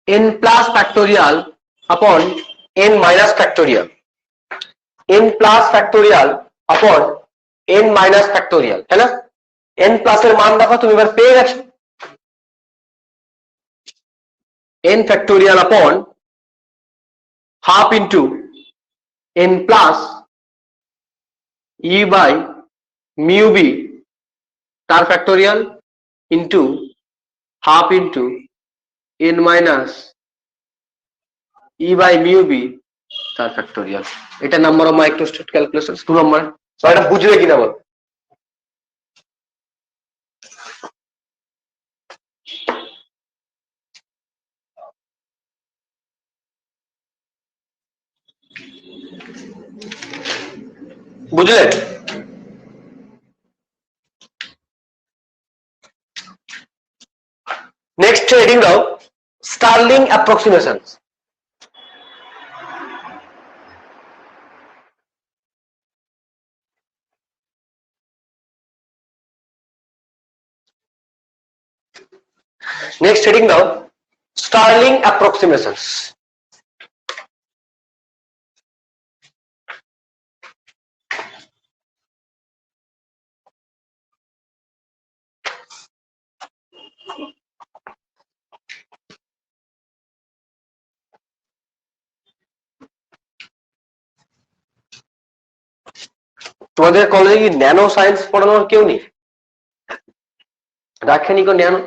n plus factorial upon n minus factorial, n plus factorial upon n minus factorial, है ना? n plus এর মান দেখো তুমি এবার পেয়ে গেছো, n factorial upon half into n plus e by mu b তার factorial into half into n minus e by mu b তার factorial। এটা number of microstate calculation 2 number. So এটা বুঝলে কিনা বল? বুঝলে? নেক্সট হেডিং দাও স্টার্লিং অ্যাপ্রক্সিমেশনস। নেক্সট হেডিং দাও স্টার্লিং অ্যাপ্রক্সিমেশনস। তোমাদের কলেজে কি ন্যানো সায়েন্স পড়ানোর কেউ নেই? রাখেনি কো ন্যানো?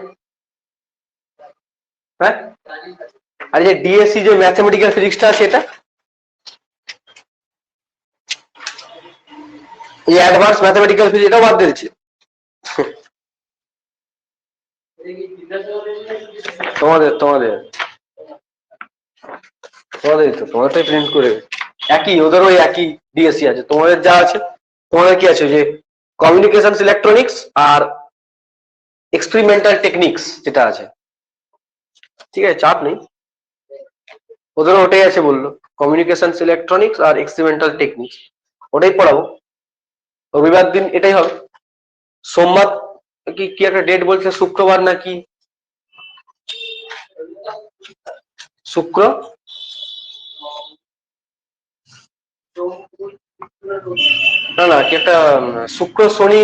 হ্যাঁ, আর যে ডিএসসি যে ম্যাথমেটিক্যাল ফিজিক্সটা আছে এটা এই অ্যাডভান্স ম্যাথমেটিক্যাল ফিজিক্স এটাও বাদ দিয়ে দিচ্ছি। তোমাদের তোমাদের তোমাদের তো তোমাদেরটাই প্রিন্ট করে একই, ওদেরও একই ডিএসসি আছে। তোমাদের যা আছে, তোমাদের কি আছে যে কমিউনিকেশন ইলেকট্রনিক্স আর এক্সপেরিমেন্টাল টেকনিক্স যেটা আছে, ঠিক আছে, চাপ নেই, ওদেরও ওটাই আছে বললো, কমিউনিকেশন ইলেকট্রনিক্স আর এক্সপেরিমেন্টাল টেকনিক্স, ওটাই পড়াবো। রবিবার দিন এটাই হবে। সোমবার কি কি একটা ডেট বলছে, শুক্রবার নাকি শুক্র, না না কি একটা শুক্র শনি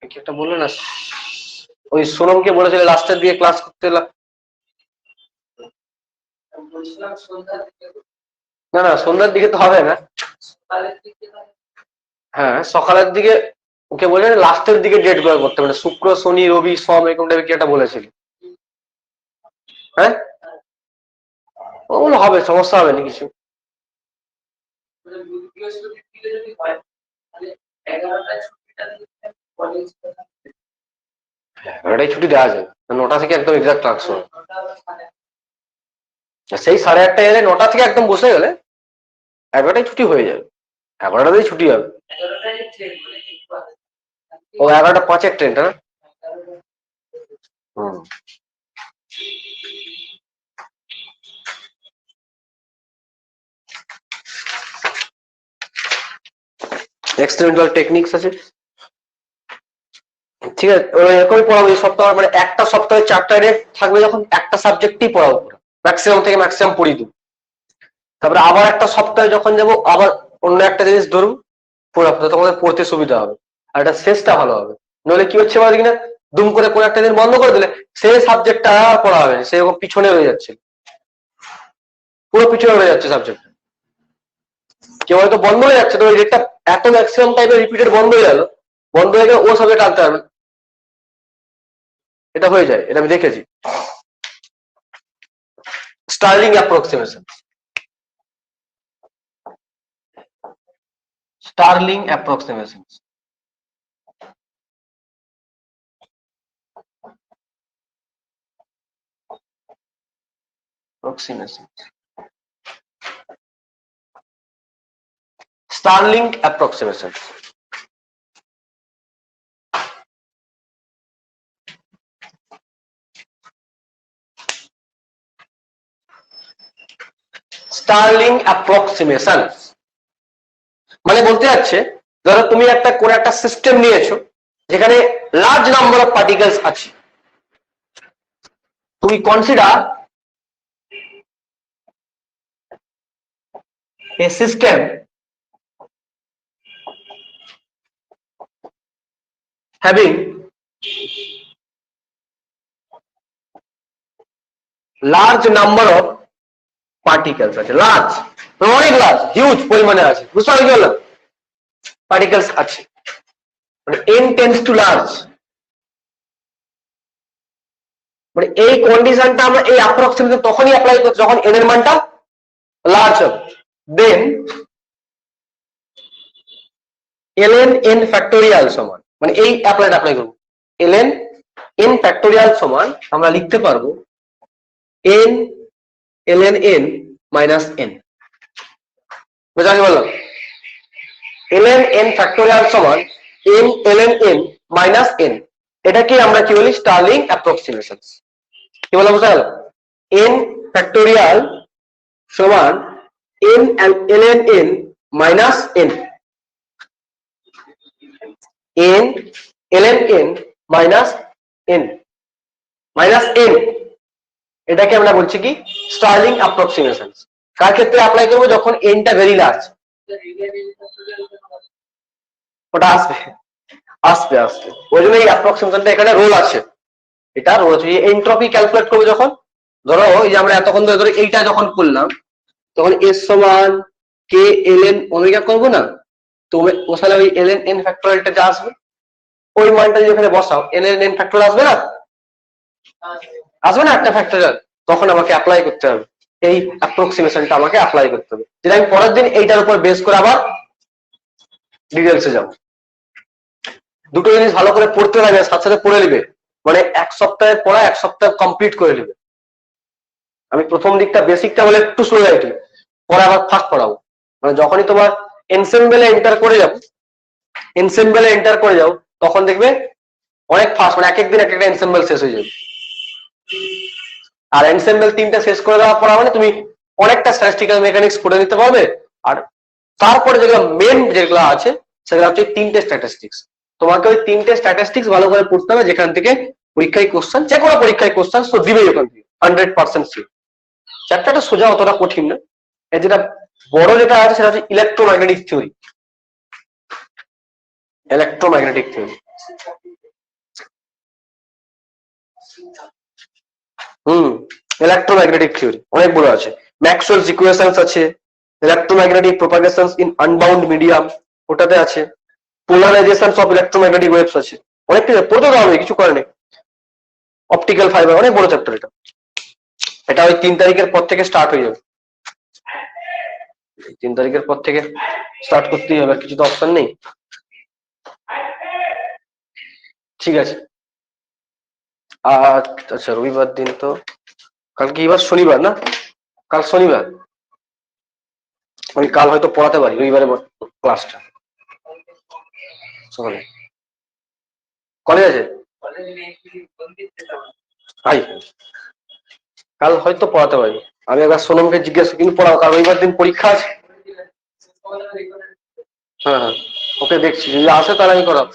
কি একটা বললো না, ওই সোনমকে বলেছিল লাস্টের দিকে ক্লাস করতে। না না সন্ধ্যার দিকে তো হবে না, হ্যাঁ সকালের দিকে ওকে বলে লাস্টের দিকে ডেট করে করতে, মানে শুক্র শনি রবি সোম এরকম টাইপের কি একটা বলেছিল। হ্যাঁ ওগুলো হবে, সমস্যা হবে না কিছু। 11টায় ছুটি দেওয়া যায়, 9টা থেকে একদম এক্সাক্ট ক্লাস হয়। সেই 8:30টায় এলে 9টা থেকে একদম বসে গেলে 11টায় ছুটি হয়ে যাবে, 11টাতেই ছুটি হবে। ও 11:05 ট্রেনটা না। হুম এক্সপেরিমেন্টাল টেকনিক্স আছে, ঠিক আছে, এরকমই পড়াবো এই সপ্তাহ, মানে একটা সপ্তাহে 4টা রেট থাকবে, যখন একটা সাবজেক্টই পড়াবো ম্যাক্সিমাম থেকে ম্যাক্সিমাম পড়িয়ে দেবো। তারপরে আবার একটা সপ্তাহে যখন যাবো আবার অন্য একটা জিনিস ধরবো পড়া, তোমাদের পড়তে সুবিধা হবে আর এটা শেষটা ভালো হবে। নইলে কি হচ্ছে বলো কিনা, দুম করে কোনো একটা দিন বন্ধ করে দিলে সেই সাবজেক্টটা আর পড়া হবে না, সেরকম পিছনে রয়ে যাচ্ছে, পুরো পিছনে রয়ে যাচ্ছে সাবজেক্ট। কেউ হয়তো বন্ধ হয়ে যাচ্ছে, তো ওই রেটটা এত ম্যাক্সিমাম টাইপের রিপিটেড বন্ধ হয়ে গেল, বন্ধ হয়ে গেলে ও সাবজেক্ট আনতে হবে, এটা হয়ে যায়, এটা আমি দেখেছি। Stirling approximation, Stirling approximation, Stirling approximation. Stirling approximation মানে বলতে যাচ্ছে, ধরো তুমি একটা কোন একটা সিস্টেম নিয়েছো যেখানে লার্জ নাম্বার অফ পার্টিকেলস আছে, তুমি consider a system having large number of particles আছে, লার্জ অনেক লার্জ হিউজ পরিমাণে আছে, বুঝতে পারছো, পার্টিকেলস আছে, মানে n টেন্ডস টু লার্জ, মানে এই কন্ডিশনটা আমরা এই অ্যাপ্রক্সিমেশন তখনই অ্যাপ্লাই করছি যখন n এর মানটা লার্জ হবে, দেন ln n ফ্যাক্টোরিয়াল সমান, মানে এই অ্যাপ্লাই করব, ln n ফ্যাক্টোরিয়াল সমান আমরা লিখতে পারবো n ln n minus n, বুঝা গেল, ln n ফ্যাক্টোরিয়াল সমান n ln n minus n, এটাকে আমরা কি বলি স্টার্লিং অ্যাপ্রক্সিমেশন, কি বলা বুঝা গেল, n ফ্যাক্টোরিয়াল সমান n ln n minus n, n ln n minus n minus n, এটাকে আমরা বলছি কি স্টার্লিং অ্যাপ্রক্সিমেশন। কার ক্ষেত্রে অ্যাপ্লাই করবো, যখন n টা ভেরি লার্জ, ওটা আসবে আসবে আসবে, ওই জন্য এই অ্যাপ্রক্সিমেশনটা এখানে রোল আছে, এটা রোল আছে। এন্ট্রপি ক্যালকুলেট করবো যখন, ধরো এই যে আমরা এতক্ষণ ধরে এইটা যখন করলাম, তখন s সমান k ln ওমেগা করবো না, তো ওখানে ওই ln n ফ্যাক্টোরিয়ালটা যা আসবে ওই মানটা যদি এখানে বসাও ln n ফ্যাক্টোরিয়াল আসবে না, আসবে না একটা ফ্যাক্টোরিয়াল, তখন আমাকে অ্যাপ্লাই করতে হবে এই অ্যাপ্রক্সিমেশনটা, আমাকে অ্যাপ্লাই করতে হবে, যেটা আমি পরের দিন এইটার উপর বেস করে আবার ডিটেলসে যাবো। দুটো জিনিস ভালো করে পড়তে লাগে, সাথে সাথে পড়ে নিবে, মানে এক সপ্তাহে পড়া এক সপ্তাহে কমপ্লিট করে নেবে। আমি প্রথম দিকটা বেসিকটা বলে একটু স্লো যাইটি, পরে আবার ফাস্ট পড়াবো। মানে যখনই তোমার এনসেম্বলে এন্টার করে যাবো, এনসেম্বলে এন্টার করে যাও, তখন দেখবে অনেক ফাস্ট, মানে এক একদিন এক একটা এনসেম্বল শেষ হয়ে যাবে। আর এনসেম্বল 3টা শেষ করে দেওয়ার পর মানে তুমি অনেকটা স্ট্যাটিস্টিক্যাল মেকানিক্স পড়ে নিতে পারবে। আর তারপরে যেগুলো মেন যেগুলো আছে সেগুলো হচ্ছে 3টে স্ট্যাটিস্টিক্স। তোমাকে ওই 3টে স্ট্যাটিস্টিক্স ভালো করে পড়তে হবে, যেখান থেকে পরীক্ষায় কোশ্চেন, যে কোনো পরীক্ষায় কোশ্চেন তো দিবেই ওখান থেকে 100% ফ্রি। চ্যাপ্টারটা সোজা, অতটা কঠিন না। এর যেটা বড় যেটা আছে সেটা হচ্ছে electromagnetic theory. Electromagnetic theory electromagnetic theory অনেক বড় আছে। ম্যাক্সওয়েলস ইকুয়েশনস আছে, ইলেকট্রোম্যাগনেটিক প্রপাগেশনস ইন আনবাউন্ড মিডিয়াম ওটাতে আছে, পোলারাইজেশন অফ ইলেকট্রোম্যাগনেটিক ওয়েভস আছে, অনেক কিছু পড়তে হবে, কিছু করে নেই। অপটিক্যাল ফাইবার অনেক বড় চ্যাপ্টার এটা। এটা ওই 3 তারিখের পর থেকে স্টার্ট হয়ে যাবে। 3 তারিখের পর থেকে স্টার্ট করতেই হবে, কিছু তো অপশন নেই। ঠিক আছে। আচ্ছা রবিবার দিন তো, কালকে এবার শনিবার না, কাল শনিবার, আমি কাল হয়তো পড়াতে পারি রবিবারে ক্লাসটা সকালে। কলেজ আছে ভাই, কাল হয়তো পড়াতে পারি। আমি একবার সোনমকে জিজ্ঞেস, কিন্তু পড়াও, কাল রবিবার দিন পরীক্ষা আছে। হ্যাঁ হ্যাঁ, ওকে দেখছি, যদি আসে তাহলে আমি করাবো।